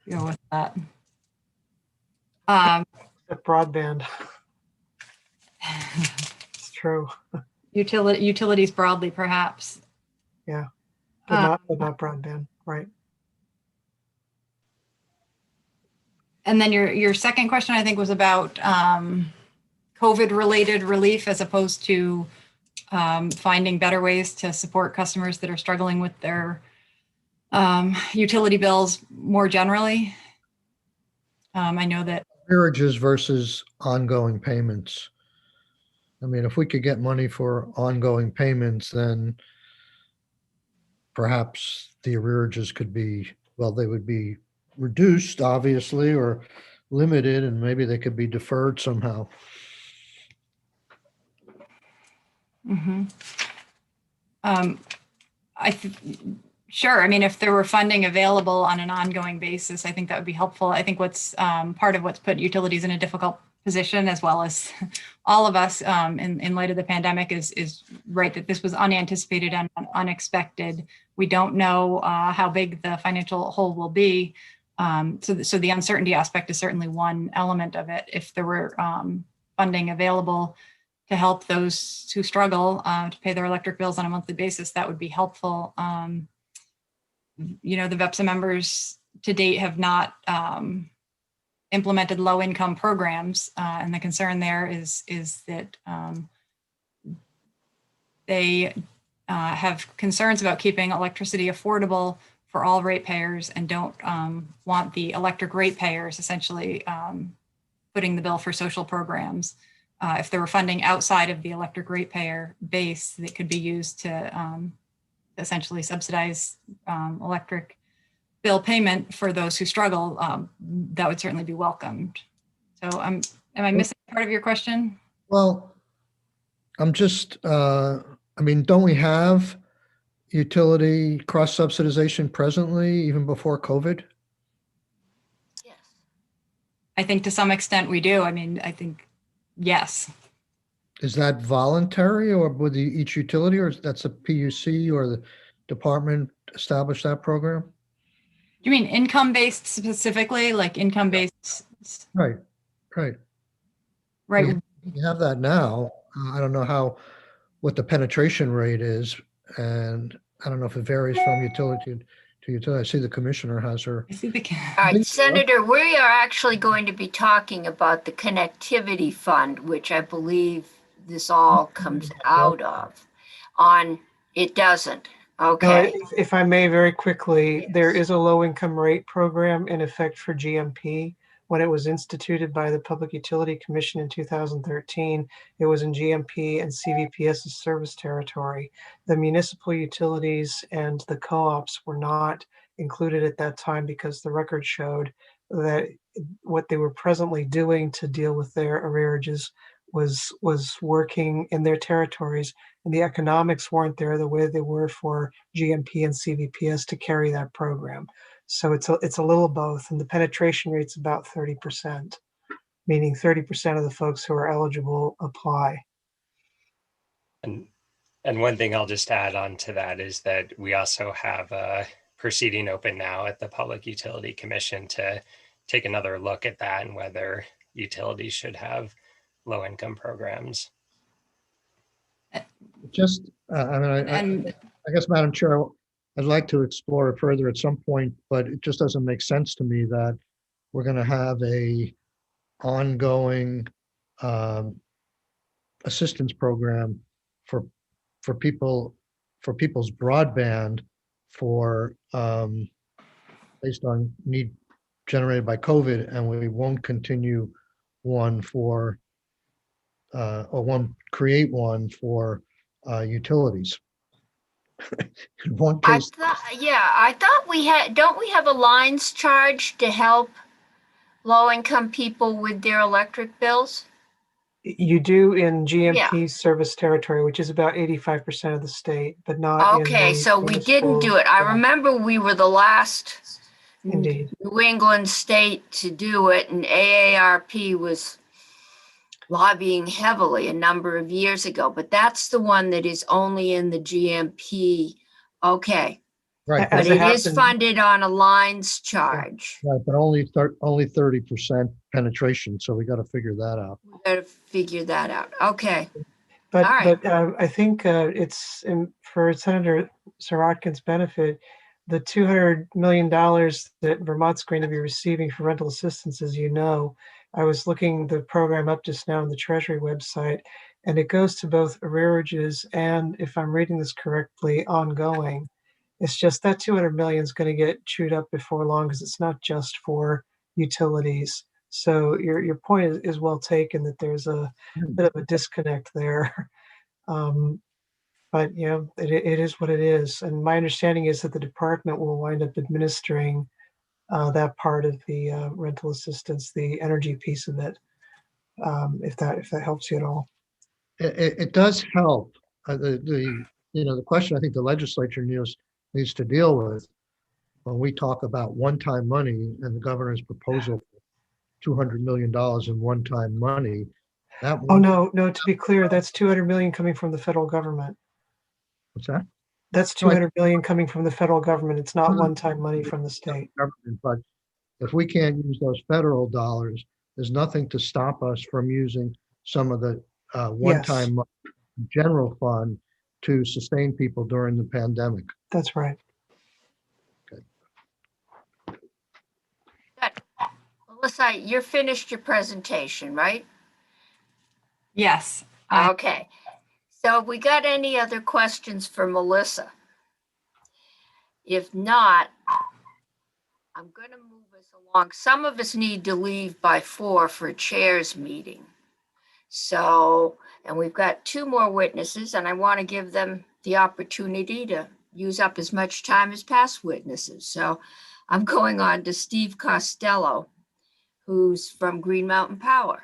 go with that. Broadband. It's true. Utilities broadly, perhaps. Yeah, but not broadband, right? And then your second question, I think, was about COVID-related relief as opposed to finding better ways to support customers that are struggling with their utility bills more generally. I know that Arrearages versus ongoing payments. I mean, if we could get money for ongoing payments, then perhaps the arrearages could be, well, they would be reduced, obviously, or limited, and maybe they could be deferred somehow. Sure. I mean, if there were funding available on an ongoing basis, I think that would be helpful. I think what's part of what's put utilities in a difficult position, as well as all of us in light of the pandemic, is right that this was unanticipated and unexpected. We don't know how big the financial hole will be. So the uncertainty aspect is certainly one element of it. If there were funding available to help those who struggle to pay their electric bills on a monthly basis, that would be helpful. You know, the VEPSA members to date have not implemented low-income programs, and the concern there is that they have concerns about keeping electricity affordable for all ratepayers and don't want the electric ratepayers essentially footing the bill for social programs. If there were funding outside of the electric ratepayer base that could be used to essentially subsidize electric bill payment for those who struggle, that would certainly be welcomed. So am I missing part of your question? Well, I'm just, I mean, don't we have utility cross-subsidization presently, even before COVID? Yes. I think to some extent we do. I mean, I think, yes. Is that voluntary or with each utility, or that's a PUC or the department establish that program? You mean income-based specifically, like income-based? Right, right. Right. We have that now. I don't know what the penetration rate is, and I don't know if it varies from utility to utility. I see the commissioner has her. I see the. All right, Senator, we are actually going to be talking about the connectivity fund, which I believe this all comes out of. It doesn't. Okay. If I may very quickly, there is a low income rate program in effect for GMP. When it was instituted by the Public Utility Commission in 2013, it was in GMP and CVPS's service territory. The municipal utilities and the co-ops were not included at that time because the record showed that what they were presently doing to deal with their arrearages was working in their territories, and the economics weren't there the way they were for GMP and CVPS to carry that program. So it's a little both, and the penetration rate's about 30%, meaning 30% of the folks who are eligible apply. And one thing I'll just add on to that is that we also have a proceeding open now at the Public Utility Commission to take another look at that and whether utilities should have low-income programs. Just, I guess, Madam Chair, I'd like to explore it further at some point, but it just doesn't make sense to me that we're going to have a ongoing assistance program for people's broadband based on need generated by COVID, and we won't continue one create one for utilities. In one I case, thought, yeah, I thought we had, don't we have a lines charge to help low-income people with their electric bills? You do in Yeah. GMP service territory, which is about 85% of the state, but not in Okay, the so we didn't municipal- do it. I yeah, remember we were the last Indeed. New England state to do it, and AARP was lobbying heavily a number of years ago, but that's the one that is only in the GMP. Okay, right, but As it it is happened- funded on a lines charge. right, but only 30% penetration, so we got to figure that out. We gotta figure that out. Okay, But All right. I think it's for Senator Sirotkin's benefit, the $200 million that Vermont's going to be receiving for rental assistance, as you know, I was looking the program up just now on the Treasury website, and it goes to both arrearages and, if I'm reading this correctly, ongoing. It's just that 200 million is going to get chewed up before long because it's not just for utilities. So your point is well taken that there's a bit of a disconnect there. But you know, it is what it is. And my understanding is that the department will wind up administering that part of the rental assistance, the energy piece of it, if that helps you at all. It does help. The question I think the legislature needs to deal with when we talk about one-time money and the governor's proposal, $200 million in one-time money. Oh, no, to be clear, that's 200 million coming from the federal government. What's that? That's 200 million coming from the federal government. It's not one-time money from the state. Government, but if we can't use those federal dollars, there's nothing to stop us from using some of the one-time general fund to sustain people during the pandemic. That's right. good. Melissa, you're finished your presentation, right? Yes. Okay. So have we got any other questions for Melissa? If not, I'm going to move us along. Some of us need to leave by 4 for a chairs meeting. So, and we've got 2 more witnesses, and I want to give them the opportunity to use up as much time as past witnesses. So I'm going on to Steve Costello, who's from Green Mountain Power.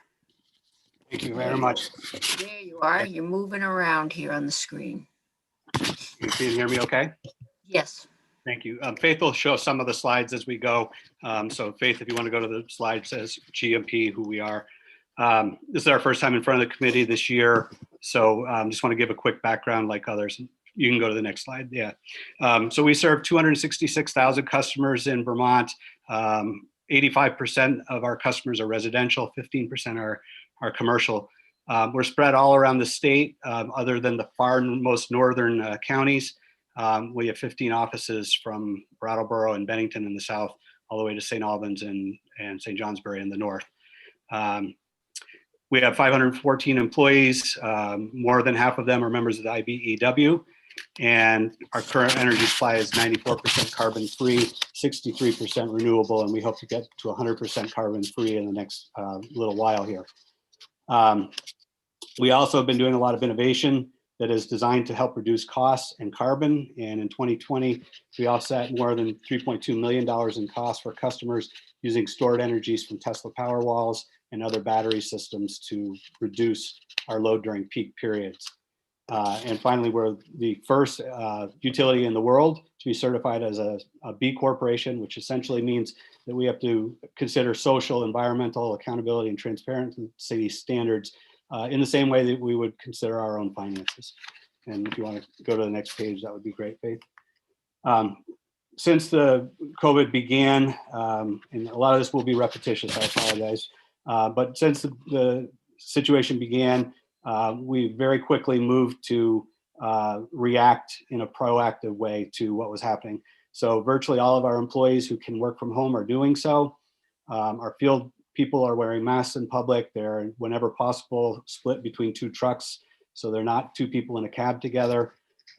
Thank you very much. There you are. You're moving around here on the screen. You see and hear me okay? Yes. Thank you. Faith will show some of the slides as we go. So Faith, if you want to go to the slide, says GMP, who we are. This is our first time in front of the committee this year. So just want to give a quick background like others. You can go to the next slide. Yeah. So we serve 266,000 customers in Vermont. 85% of our customers are residential, 15% are commercial. We're spread all around the state, other than the far most northern counties. We have 15 offices from Brattleboro and Bennington in the south, all the way to St. Albans and St. Johnsbury in the north. We have 514 employees. More than half of them are members of the IBEW. And our current energy supply is 94% carbon free, 63% renewable, and we hope to get to 100% carbon free in the next little while here. We also have been doing a lot of innovation that is designed to help reduce costs and carbon. And in 2020, we offset more than $3.2 million in costs for customers using stored energies from Tesla Powerwalls and other battery systems to reduce our load during peak periods. And finally, we're the first utility in the world to be certified as a B Corporation, which essentially means that we have to consider social, environmental, accountability, and transparency standards in the same way that we would consider our own finances. And if you want to go to the next page, that would be great, Faith. Since the COVID began, and a lot of this will be repetitious, I apologize, but since the situation began, we very quickly moved to react in a proactive way to what was happening. So virtually all of our employees who can work from home are doing so. Our field people are wearing masks in public. They're, whenever possible, split between 2 trucks, so they're not 2 people in a cab together.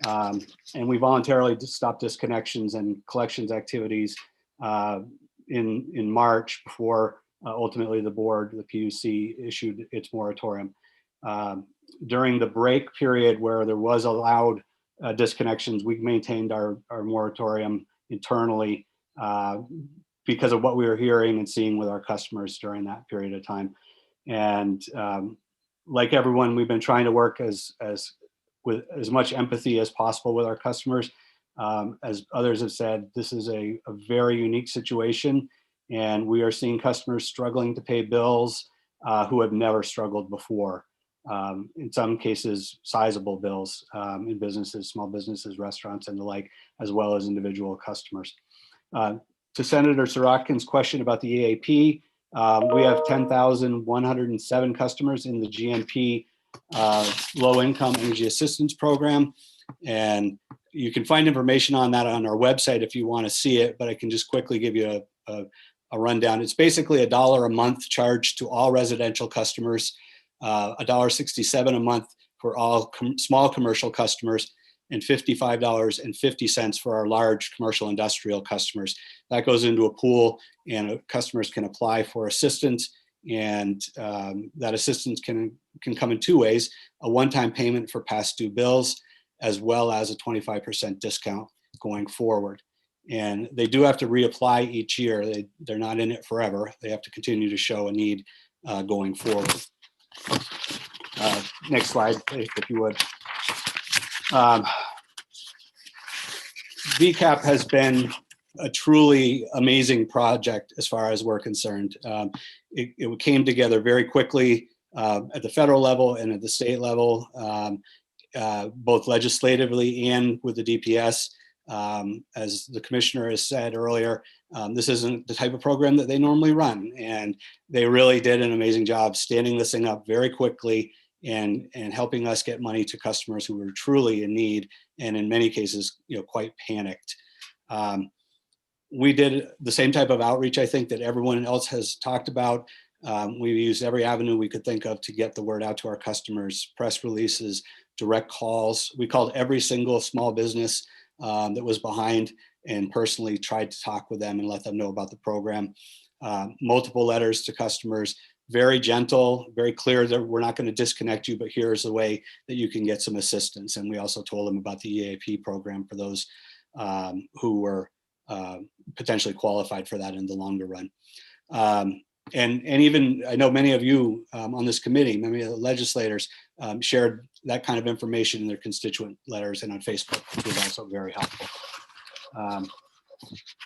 And we voluntarily stopped disconnections and collections activities in March before ultimately the board, the PUC, issued its moratorium. During the break period where there was allowed disconnections. We maintained our moratorium internally because of what we were hearing and seeing with our customers during that period of time. And like everyone, we've been trying to work with as much empathy as possible with our customers. As others have said, this is a very unique situation, and we are seeing customers struggling to pay bills who have never struggled before. In some cases, sizable bills in businesses, small businesses, restaurants, and the like, as well as individual customers. To Senator Sorokin's question about the EAP, we have 10,107 customers in the GMP Low Income Energy Assistance Program. And you can find information on that on our website if you want to see it, but I can just quickly give you a rundown. It's basically $1 a month charged to all residential customers, $1.67 a month for all small commercial customers, and $55.50 for our large commercial industrial customers. That goes into a pool, and customers can apply for assistance, and that assistance can come in two ways: a one-time payment for past due bills, as well as a 25% discount going forward. And they do have to reapply each year. They're not in it forever. They have to continue to show a need going forward. Next slide, if you would. VCAP has been a truly amazing project as far as we're concerned. It came together very quickly at the federal level and at the state level, both legislatively and with the DPS. As the commissioner has said earlier, this isn't the type of program that they normally run, and they really did an amazing job standing this thing up very quickly and helping us get money to customers who were truly in need, and in many cases, quite panicked. We did the same type of outreach, I think, that everyone else has talked about. We used every avenue we could think of to get the word out to our customers: press releases, direct calls. We called every single small business that was behind and personally tried to talk with them and let them know about the program. Multiple letters to customers, very gentle, very clear that we're not going to disconnect you, but here's the way that you can get some assistance. And we also told them about the EAP program for those who were potentially qualified for that in the longer run. And even, I know many of you on this committee, many of the legislators shared that kind of information in their constituent letters and on Facebook, which was also very helpful.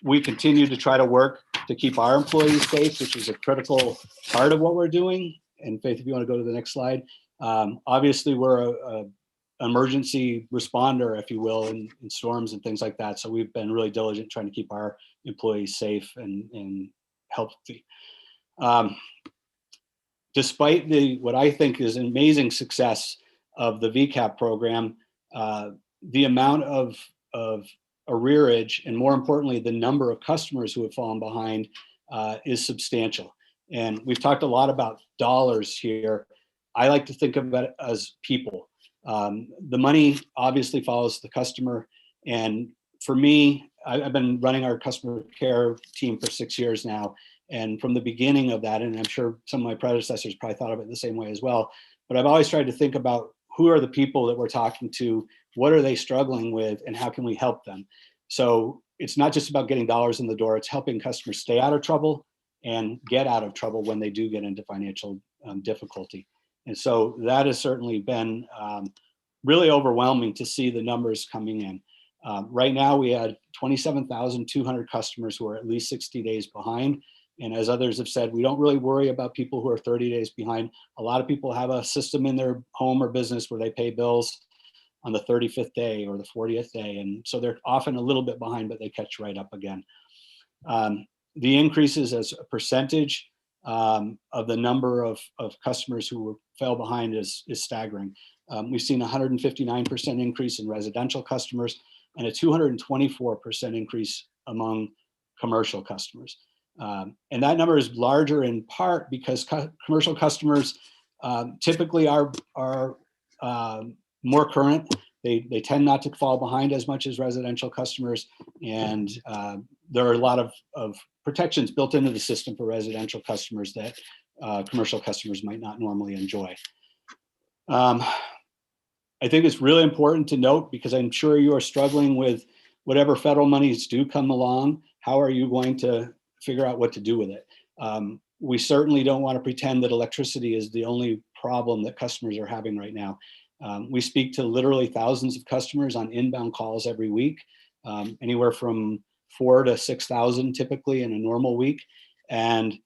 We continue to try to work to keep our employees safe, which is a critical part of what we're doing. And Faith, if you want to go to the next slide. Obviously, we're an emergency responder, if you will, in storms and things like that. So we've been really diligent trying to keep our employees safe and healthy. Despite what I think is an amazing success of the VCAP program, the amount of arrearage, and more importantly, the number of customers who have fallen behind is substantial. And we've talked a lot about dollars here. I like to think of it as people. The money obviously follows the customer. And for me, I've been running our customer care team for 6 years now. And from the beginning of that, and I'm sure some of my predecessors probably thought of it the same way as well, but I've always tried to think about who are the people that we're talking to, what are they struggling with, and how can we help them? So it's not just about getting dollars in the door, it's helping customers stay out of trouble and get out of trouble when they do get into financial difficulty. And so that has certainly been really overwhelming to see the numbers coming in. Right now, we had 27,200 customers who are at least 60 days behind. And as others have said, we don't really worry about people who are 30 days behind. A lot of people have a system in their home or business where they pay bills on the 35th day or the 40th day. And so they're often a little bit behind, but they catch right up again. The increases as a percentage of the number of customers who fell behind is staggering. We've seen 159% increase in residential customers and a 224% increase among commercial customers. And that number is larger in part because commercial customers typically are more current. They tend not to fall behind as much as residential customers. And there are a lot of protections built into the system for residential customers that commercial customers might not normally enjoy. I think it's really important to note, because I'm sure you are struggling with whatever federal monies do come along. How are you going to figure out what to do with it? We certainly don't want to pretend that electricity is the only problem that customers are having right now. We speak to literally thousands of customers on inbound calls every week, anywhere from 4,000 to 6,000 typically in a normal week. And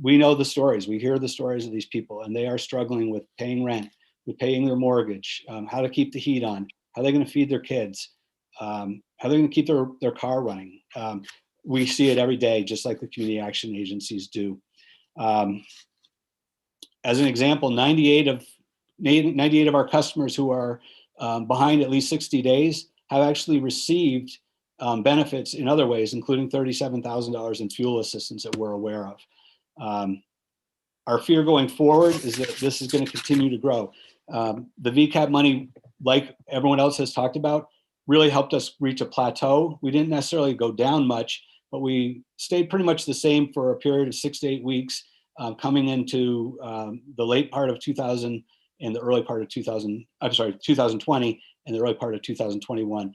we know the stories. We hear the stories of these people, and they are struggling with paying rent, with paying their mortgage, how to keep the heat on, how are they going to feed their kids, how are they going to keep their car running. We see it every day, just like the community action agencies do. As an example, 98 of our customers who are behind at least 60 days have actually received benefits in other ways, including $37,000 in fuel assistance that we're aware of. Our fear going forward is that this is going to continue to grow. The VCAP money, like everyone else has talked about, really helped us reach a plateau. We didn't necessarily go down much, but we stayed pretty much the same for a period of 6 to 8 weeks, coming into the late part of 2000 and the early part of 2020 and the early part of 2021.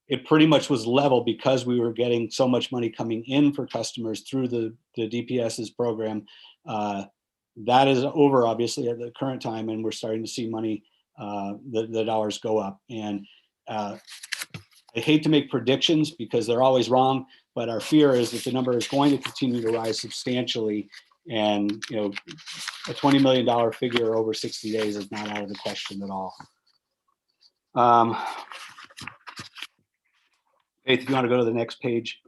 It pretty much was level because we were getting so much money coming in for customers through the DPS's program. That is over, obviously, at the current time, and we're starting to see money, the dollars go up. And I hate to make predictions because they're always wrong, but our fear is that the number is going to continue to rise substantially. And a $20 million figure over 60 days is not out of the question at all. Faith, if you want to go to the next page.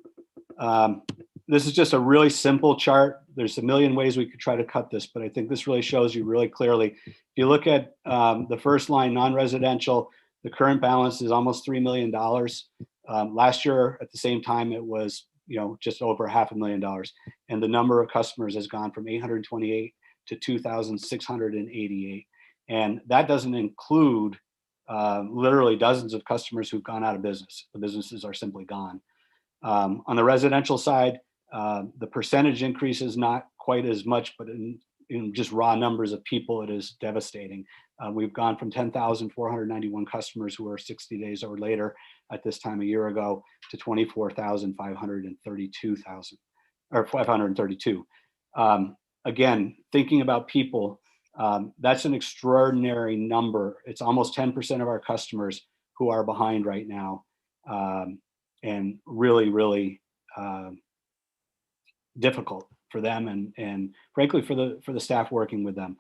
This is just a really simple chart. There's a million ways we could try to cut this, but I think this really shows you really clearly. If you look at the first line, non-residential, the current balance is almost $3 million. Last year at the same time, it was just over $500,000. And the number of customers has gone from 828 to 2,688. And that doesn't include literally dozens of customers who've gone out of business. The businesses are simply gone. On the residential side, the percentage increase is not quite as much, but in just raw numbers of people, it is devastating. We've gone from 10,491 customers who are 60 days or later at this time a year ago to 532. Again, thinking about people, that's an extraordinary number. It's almost 10% of our customers who are behind right now, and really, really difficult for them, and frankly for the staff working with them.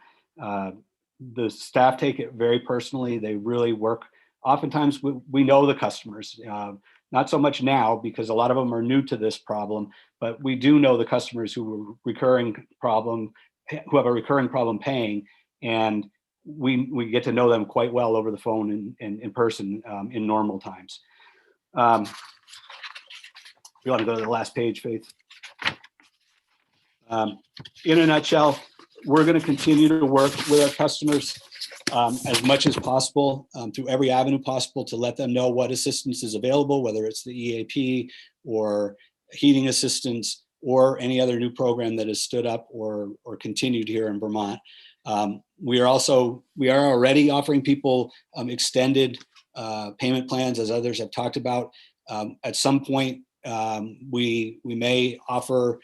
The staff take it very personally. They really work. Oftentimes we know the customers, not so much now because a lot of them are new to this problem, but we do know the customers who have a recurring problem paying, and we get to know them quite well over the phone and in person in normal times. You want to go to the last page, Faith? In a nutshell, we're going to continue to work with our customers as much as possible through every avenue possible to let them know what assistance is available, whether it's the EAP or heating assistance or any other new program that has stood up or continued here in Vermont. We are already offering people extended payment plans, as others have talked about. At some point, we may offer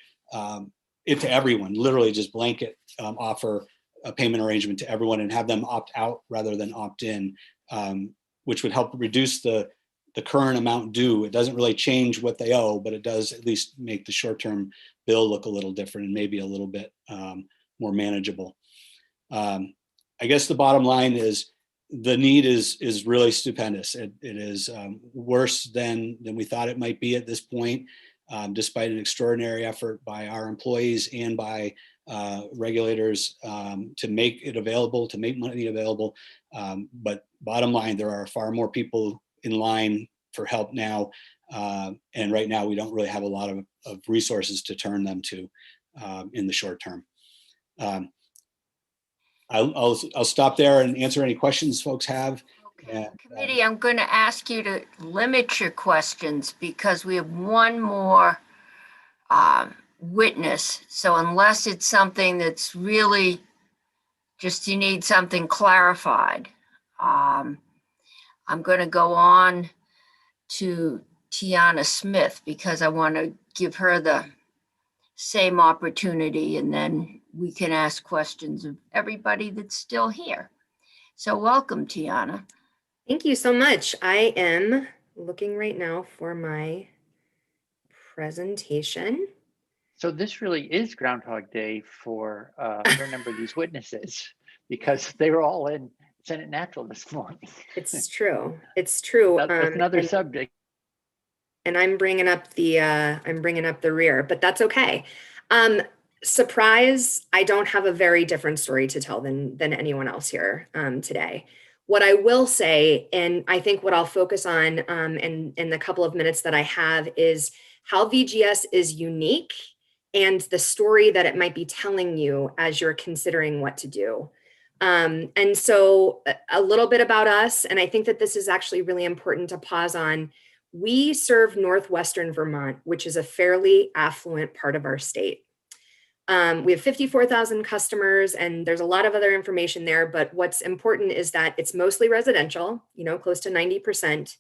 it to everyone, literally just blanket offer a payment arrangement to everyone and have them opt out rather than opt in, which would help reduce the current amount due. It doesn't really change what they owe, but it does at least make the short-term bill look a little different and maybe a little bit more manageable. I guess the bottom line is the need is really stupendous. It is worse than we thought it might be at this point, despite an extraordinary effort by our employees and by regulators to make it available, to make money available. But bottom line, there are far more people in line for help now. And right now, we don't really have a lot of resources to turn them to in the short term. I'll stop there and answer any questions folks have. Okay. Committee, I'm going to ask you to limit your questions because we have one more witness. So unless it's something that's really just you need something clarified, I'm going to go on to Tiana Smith because I want to give her the same opportunity, and then we can ask questions of everybody that's still here. So welcome, Tiana. Thank you so much. I am looking right now for my presentation. So this really is Groundhog Day for a number of these witnesses because they were all in Senate Natural this morning. It's true. It's true. That's another subject. And I'm bringing up the rear, but that's okay. Surprise! I don't have a very different story to tell than anyone else here today. What I will say, and I think what I'll focus on in the couple of minutes that I have, is how VGS is unique and the story that it might be telling you as you're considering what to do. And so a little bit about us, and I think that this is actually really important to pause on. We serve Northwestern Vermont, which is a fairly affluent part of our state. We have 54,000 customers, and there's a lot of other information there, but what's important is that it's mostly residential, close to 90%.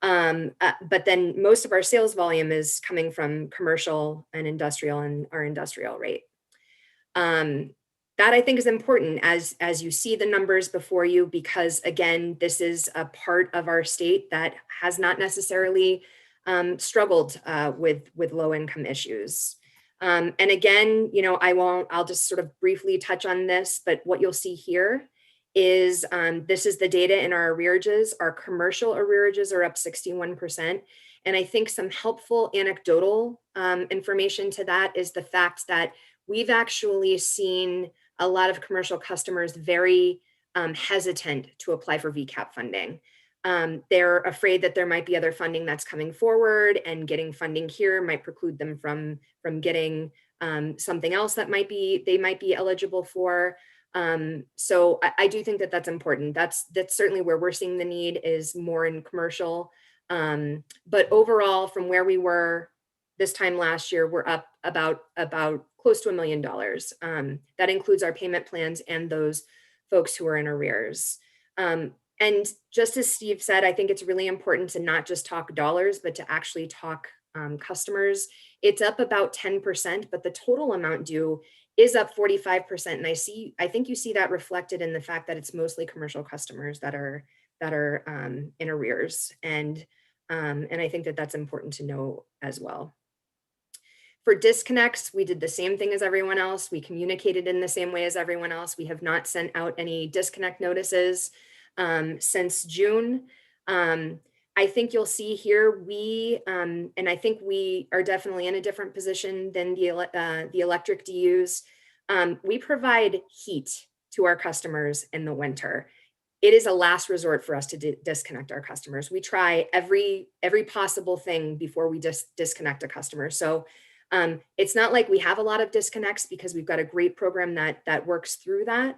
But then most of our sales volume is coming from commercial and industrial and our industrial rate. That I think is important as you see the numbers before you, because again, this is a part of our state that has not necessarily struggled with low income issues. And again, I'll just sort of briefly touch on this, but what you'll see here is this is the data in our arrearages. Our commercial arrearages are up 61%. And I think some helpful anecdotal information to that is the fact that we've actually seen a lot of commercial customers very hesitant to apply for VCAP funding. They're afraid that there might be other funding that's coming forward, and getting funding here might preclude them from getting something else that they might be eligible for. So I do think that that's important. That's certainly where we're seeing the need is more in commercial. But overall, from where we were this time last year, we're up about close to $1 million. That includes our payment plans and those folks who are in arrears. And just as Steve said, I think it's really important to not just talk dollars, but to actually talk customers. It's up about 10%, but the total amount due is up 45%. And I think you see that reflected in the fact that it's mostly commercial customers that are in arrears. And I think that that's important to know as well. For disconnects, we did the same thing as everyone else. We communicated in the same way as everyone else. We have not sent out any disconnect notices since June. I think you'll see here, and I think we are definitely in a different position than the electric DUs. We provide heat to our customers in the winter. It is a last resort for us to disconnect our customers. We try every possible thing before we disconnect a customer. So it's not like we have a lot of disconnects because we've got a great program that works through that.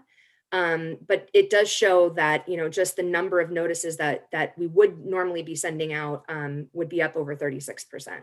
But it does show that, just the number of notices that we would normally be sending out would be up over 36%.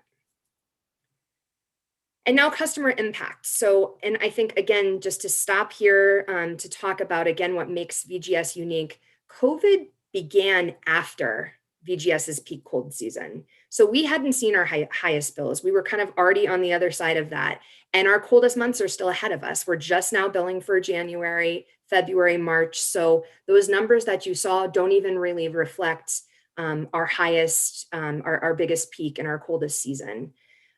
And now customer impact. So, and I think, again, just to stop here to talk about, again, what makes VGS unique, COVID began after VGS's peak cold season. So we hadn't seen our highest bills. We were kind of already on the other side of that. And our coldest months are still ahead of us. We're just now billing for January, February, March. So those numbers that you saw don't even really reflect our highest, our biggest peak in our coldest season.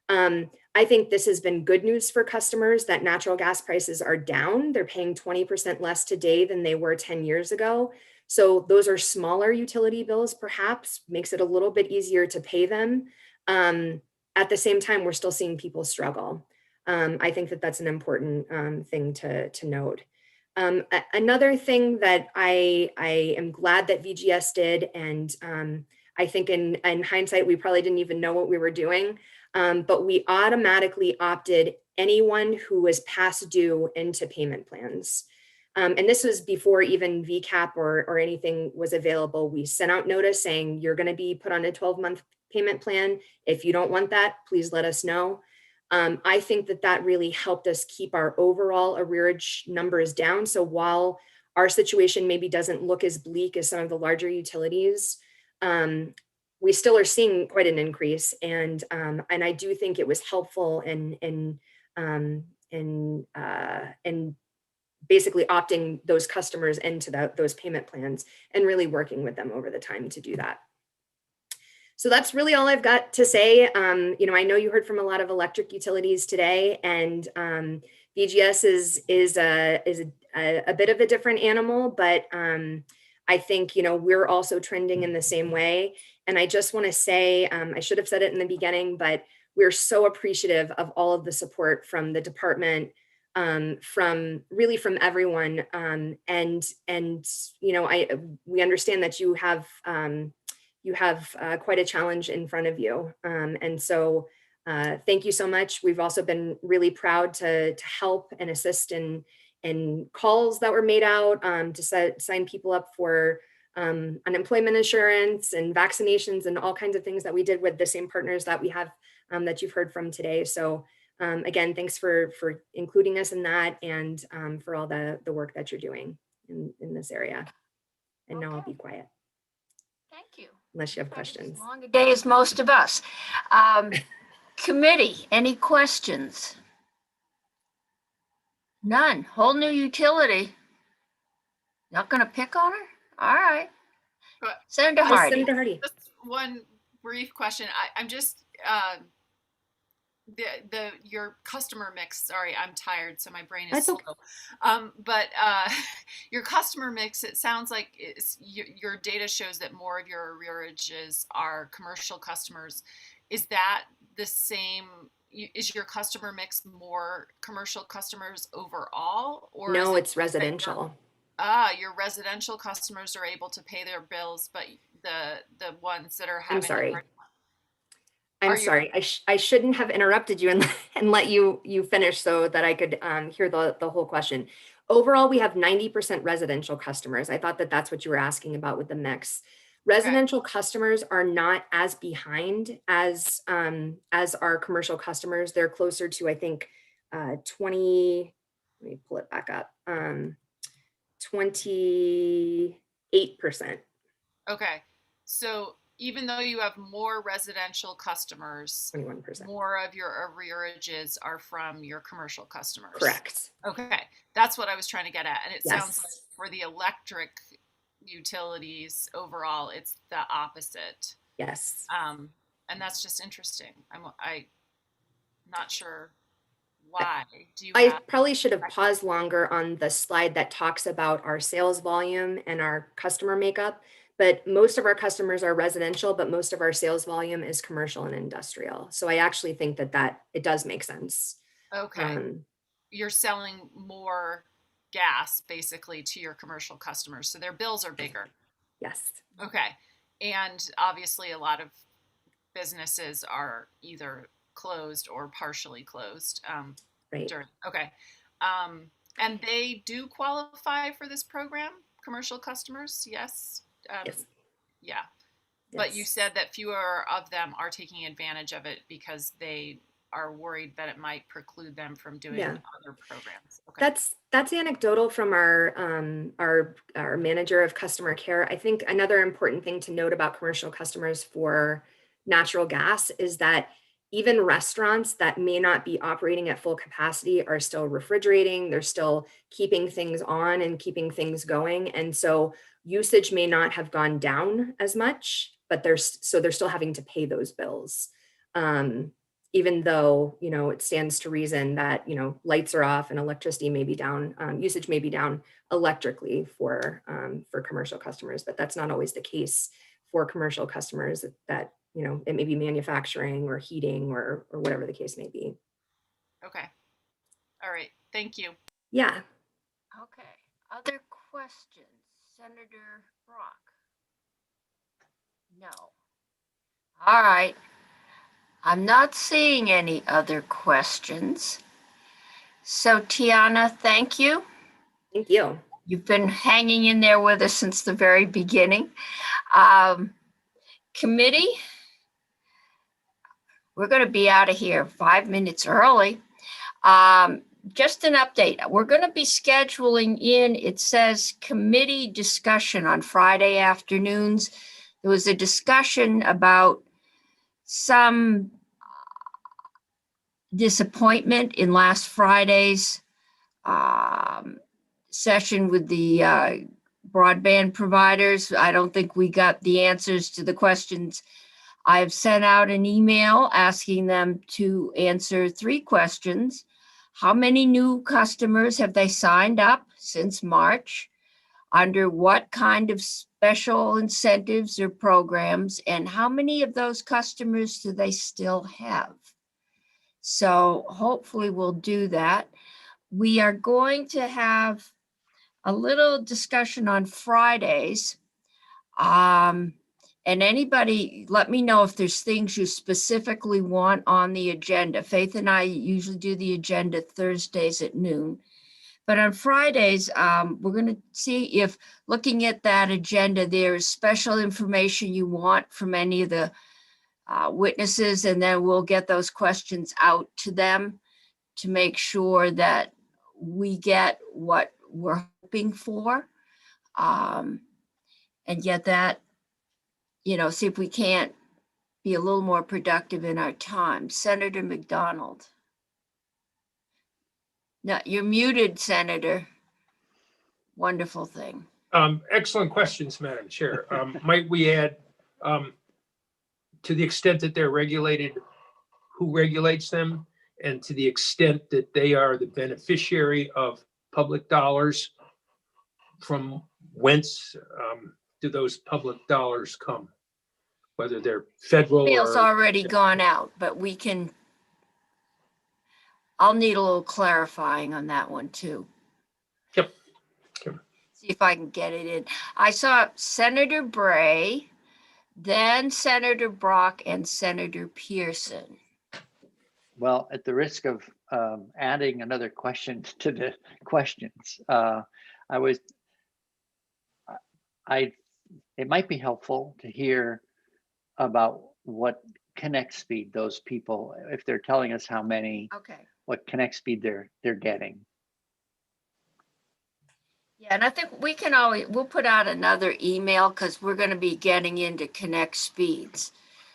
I think this has been good news for customers that natural gas prices are down. They're paying 20% less today than they were 10 years ago. So those are smaller utility bills, perhaps, makes it a little bit easier to pay them. At the same time, we're still seeing people struggle. I think that that's an important thing to note. Another thing that I am glad that VGS did, and I think in hindsight, we probably didn't even know what we were doing, but we automatically opted anyone who was past due into payment plans. And this was before even VCAP or anything was available. We sent out notice saying, you're going to be put on a 12-month payment plan. If you don't want that, please let us know. I think that really helped us keep our overall arrearage numbers down. So while our situation maybe doesn't look as bleak as some of the larger utilities, we still are seeing quite an increase. And I do think it was helpful in basically opting those customers into those payment plans and really working with them over the time to do that. So that's really all I've got to say. You know, I know you heard from a lot of electric utilities today, and VGS is a bit of a different animal, but I think, you know, we're also trending in the same way. And I just want to say, I should have said it in the beginning, but we're so appreciative of all of the support from the department, from everyone. And you know, we understand that you have quite a challenge in front of you. And so thank you so much. We've also been really proud to help and assist in calls that were made out to sign people up for unemployment insurance and vaccinations and all kinds of things that we did with the same partners that we have that you've heard from today. So again, thanks for including us in that, and for all the work that you're doing in this area. And now I'll be quiet. Thank you. Unless you have questions. Long a day as most of us. Committee, any questions? None. Whole new utility. Not going to pick on her? All right. Senator Hardy. Senator Hardy. Just one brief question. I'm just your customer mix. Sorry, I'm tired, so my brain is slow. But your customer mix. It sounds like your data shows that more of your arrearages are commercial customers. Is that the same? Is your customer mix more commercial customers overall, or no? It's residential. Your residential customers are able to pay their bills, but the ones that are having. I'm sorry. I shouldn't have interrupted you and let you finish so that I could hear the whole question. Overall, we have 90% residential customers. I thought that's what you were asking about with the mix. Residential customers are not as behind as our commercial customers. They're closer to, I think, 20. Let me pull it back up. 28%. Okay, so even though you have more residential customers, 21%, more of your arrearages are from your commercial customers. Correct. Okay, that's what I was trying to get at. And it Yes. sounds like for the electric utilities overall, it's the opposite. Yes. And that's just interesting. I'm not sure why. I probably should have paused longer on the slide that talks about our sales volume and our customer makeup. But most of our customers are residential, but most of our sales volume is commercial and industrial. So I actually think that it does make sense. Okay. You're selling more gas basically to your commercial customers, so their bills are bigger. Yes. Okay. And obviously a lot of businesses are either closed or partially closed. Right. Okay. And they do qualify for this program, commercial customers? Yes. Yes. Yeah. But you said that fewer of them are taking advantage of it because they are worried that it might preclude them from doing other programs. Okay. That's anecdotal from our manager of customer care. I think another important thing to note about commercial customers for natural gas is that even restaurants that may not be operating at full capacity are still refrigerating. They're still keeping things on and keeping things going. And so usage may not have gone down as much, but they're still having to pay those bills. Even though, it stands to reason that, lights are off and electricity may be down, usage may be down electrically for commercial customers, but that's not always the case for commercial customers that, it may be manufacturing or heating or whatever the case may be. Okay. All right. Thank you. Yeah. Okay. Other questions? Senator Brock? No. All right. I'm not seeing any other questions. So Tiana, thank you. Thank you. You've been hanging in there with us since the very beginning. Committee, we're going to be out of here 5 minutes early. just an update. We're going to be scheduling in, it says committee discussion on Friday afternoons. There was a discussion about some disappointment in last Friday's session with the broadband providers. I don't think we got the answers to the questions. I've sent out an email asking them to answer 3 questions. How many new customers have they signed up since March? Under what kind of special incentives or programs? And how many of those customers do they still have? So hopefully we'll do that. We are going to have a little discussion on Fridays. And anybody, let me know if there's things you specifically want on the agenda. Faith and I usually do the agenda Thursdays at noon. But on Fridays, we're going to see if, looking at that agenda, there is special information you want from any of the witnesses, and then we'll get those questions out to them to make sure that we get what we're hoping for, and get that, see if we can't be a little more productive in our time. Senator McDonald. No, you're muted, Senator. Wonderful thing. Excellent questions, Madam Chair. Might we add, to the extent that they're regulated, who regulates them, and to the extent that they are the beneficiary of public dollars, from whence do those public dollars come? Whether they're federal Email's or... already gone out, but I'll need a little clarifying on that one too. Yep. See if I can get it in. I saw Senator Bray, then Senator Brock, and Senator Pearson. Well, at the risk of adding another question to the questions, it might be helpful to hear about what connect speed those people, if they're telling us how many, what connect speed they're getting. Yeah, and I think we'll put out another email because we're going to be getting into connect speeds.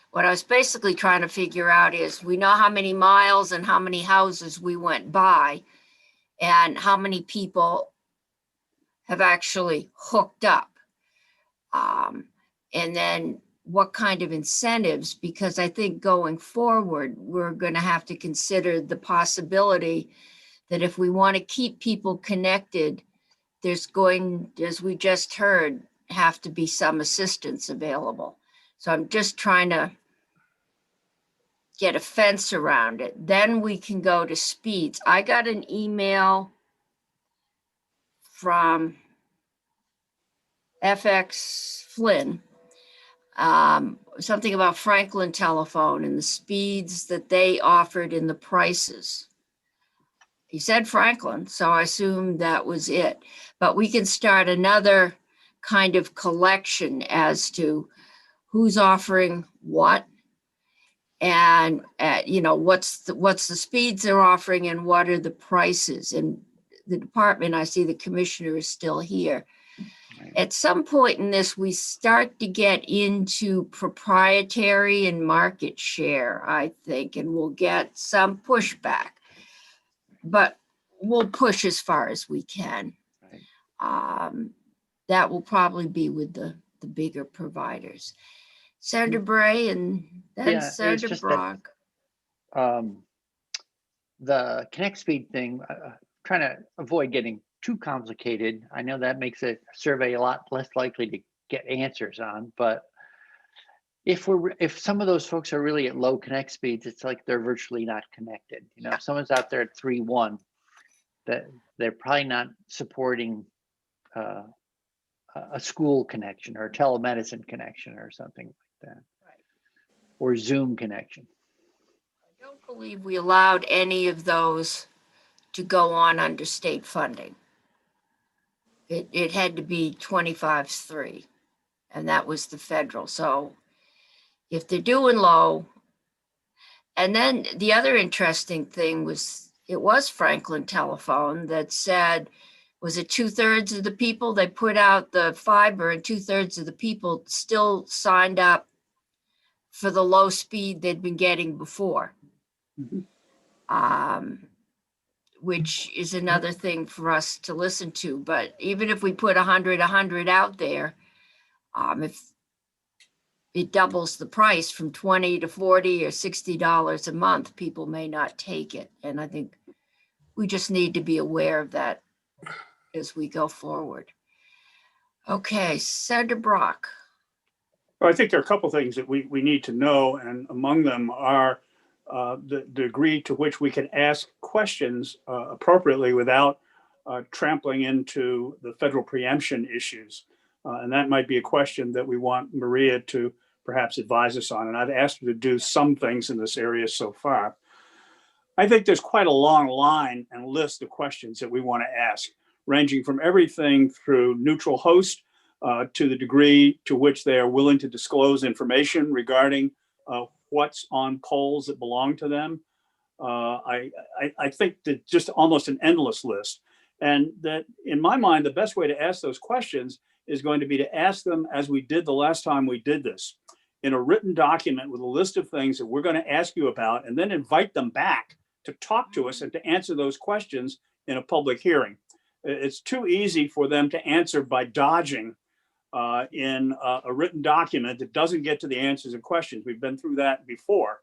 What I was basically trying to figure out is, we know how many miles and how many houses we went by and how many people have actually hooked up. And then what kind of incentives, because I think going forward, we're going to have to consider the possibility that if we want to keep people connected, there's going, as we just heard, have to be some assistance available. So I'm just trying to get a fence around it. Then we can go to speeds. I got an email from FX Flynn, something about Franklin Telephone and the speeds that they offered and the prices. He said Franklin, so I assumed that was it. But we can start another kind of collection as to who's offering what, and what's the speeds they're offering and what are the prices. And the department, I see the commissioner is still here. At some point in this, we start to get into proprietary and market share, I think, and we'll get some pushback, but we'll push as far as we can. That will probably be with the bigger providers. Senator Bray and then Senator Brock. The connect speed thing, trying to avoid getting too complicated. I know that makes a survey a lot less likely to get answers on, but if some of those folks are really at low connect speeds, it's like they're virtually not connected. If someone's out there at 3.1, that they're probably not supporting a school connection or a telemedicine connection or something like that, or Zoom connection. I don't believe we allowed any of those to go on under state funding. It had to be 25/3, and that was the federal. So if they're doing low, and then the other interesting thing was it was Franklin Telephone that said, was it 2/3 of the people, they put out the fiber and 2/3 of the people still signed up for the low speed they'd been getting before. Which is another thing for us to listen to. But even if we put 100 out there, if it doubles the price from $20 to $40 or $60 a month, people may not take it. And I think we just need to be aware of that as we go forward. Okay, Senator Brock. Well, I think there are a couple things that we need to know, and among them are the degree to which we can ask questions appropriately without trampling into the federal preemption issues. And that might be a question that we want Maria to perhaps advise us on. And I've asked her to do some things in this area so far. I think there's quite a long line and list of questions that we want to ask, ranging from everything through neutral host to the degree to which they are willing to disclose information regarding what's on poles that belong to them. I think that just almost an endless list. And that in my mind, the best way to ask those questions is going to be to ask them as we did the last time we did this, in a written document with a list of things that we're going to ask you about, and then invite them back to talk to us and to answer those questions in a public hearing. It's too easy for them to answer by dodging in a written document that doesn't get to the answers and questions. We've been through that before.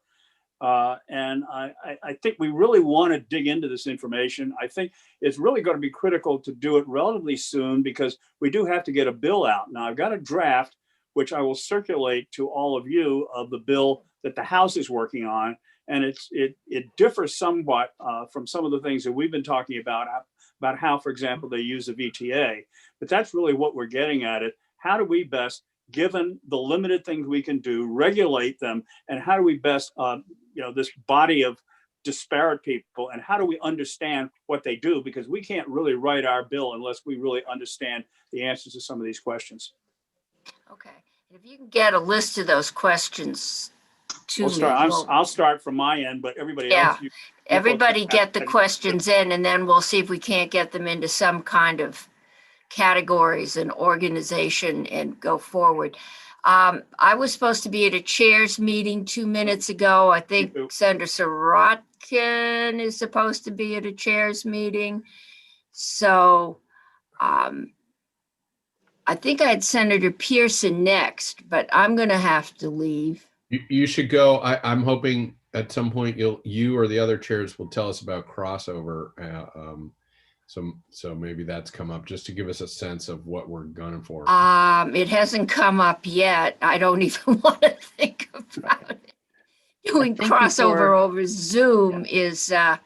And I think we really want to dig into this information. I think it's really going to be critical to do it relatively soon because we do have to get a bill out. Now, I've got a draft, which I will circulate to all of you, of the bill that the House is working on. And it differs somewhat from some of the things that we've been talking about how, for example, they use the VTA. But that's really what we're getting at it. How do we best, given the limited things we can do, regulate them? And how do we best, this body of disparate people, and how do we understand what they do? Because we can't really write our bill unless we really understand the answers to some of these questions. Okay, if you can get a list of those questions to me. I'll start from my end, but everybody Yeah, else. everybody get the questions in, and then we'll see if we can't get them into some kind of categories and organization and go forward. I was supposed to be at a chairs meeting 2 minutes ago. I think Senator Sirotkin is supposed to be at a chairs meeting. So I think I had Senator Pearson next, but I'm going to have to leave. You should go. I'm hoping at some point you or the other chairs will tell us about crossover. So maybe that's come up just to give us a sense of what we're gunning for. It hasn't come up yet. I don't even want to think about it. Doing crossover over Zoom is, yeah.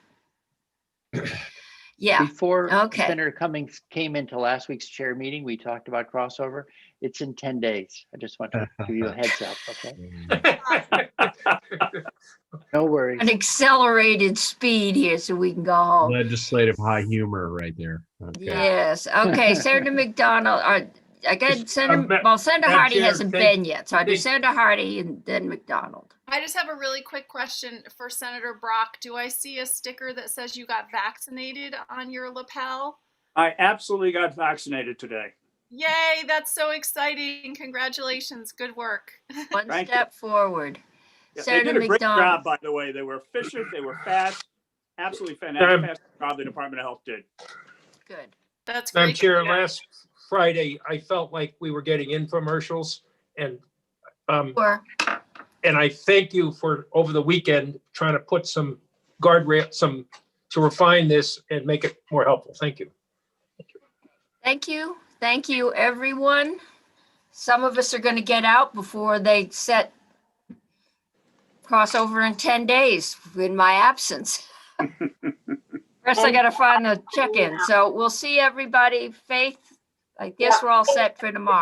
Before Okay. Senator Cummings came into last week's chair meeting, we talked about crossover. It's in 10 days. I just want to give you a heads up, okay? No worries. An accelerated speed here so we can go home. Legislative high humor right there. Okay. Yes. Okay. Senator McDonald. I got Senator. Well, Senator Madam Hardy Chair, hasn't been yet, so I do Senator Hardy and then McDonald. I just have a really quick question for Senator Brock. Do I see a sticker that says you got vaccinated on your lapel? I absolutely got vaccinated today. Yay, that's so exciting. Congratulations. Good work. One step forward. Yeah, they Senator did a great McDonald. job, by the way. They were efficient. They were fast. Absolutely fantastic job the Department of Health did. Good. That's Madam great. Chair, last Friday, I felt like we were getting infomercials, and I thank you for over the weekend trying to put some guardrail, to refine this and make it more helpful. Thank you. Thank you. Thank you, everyone. Some of us are going to get out before they set crossover in 10 days in my absence. First, I got to find the check-in. So we'll see everybody. Faith, I guess we're all set for tomorrow.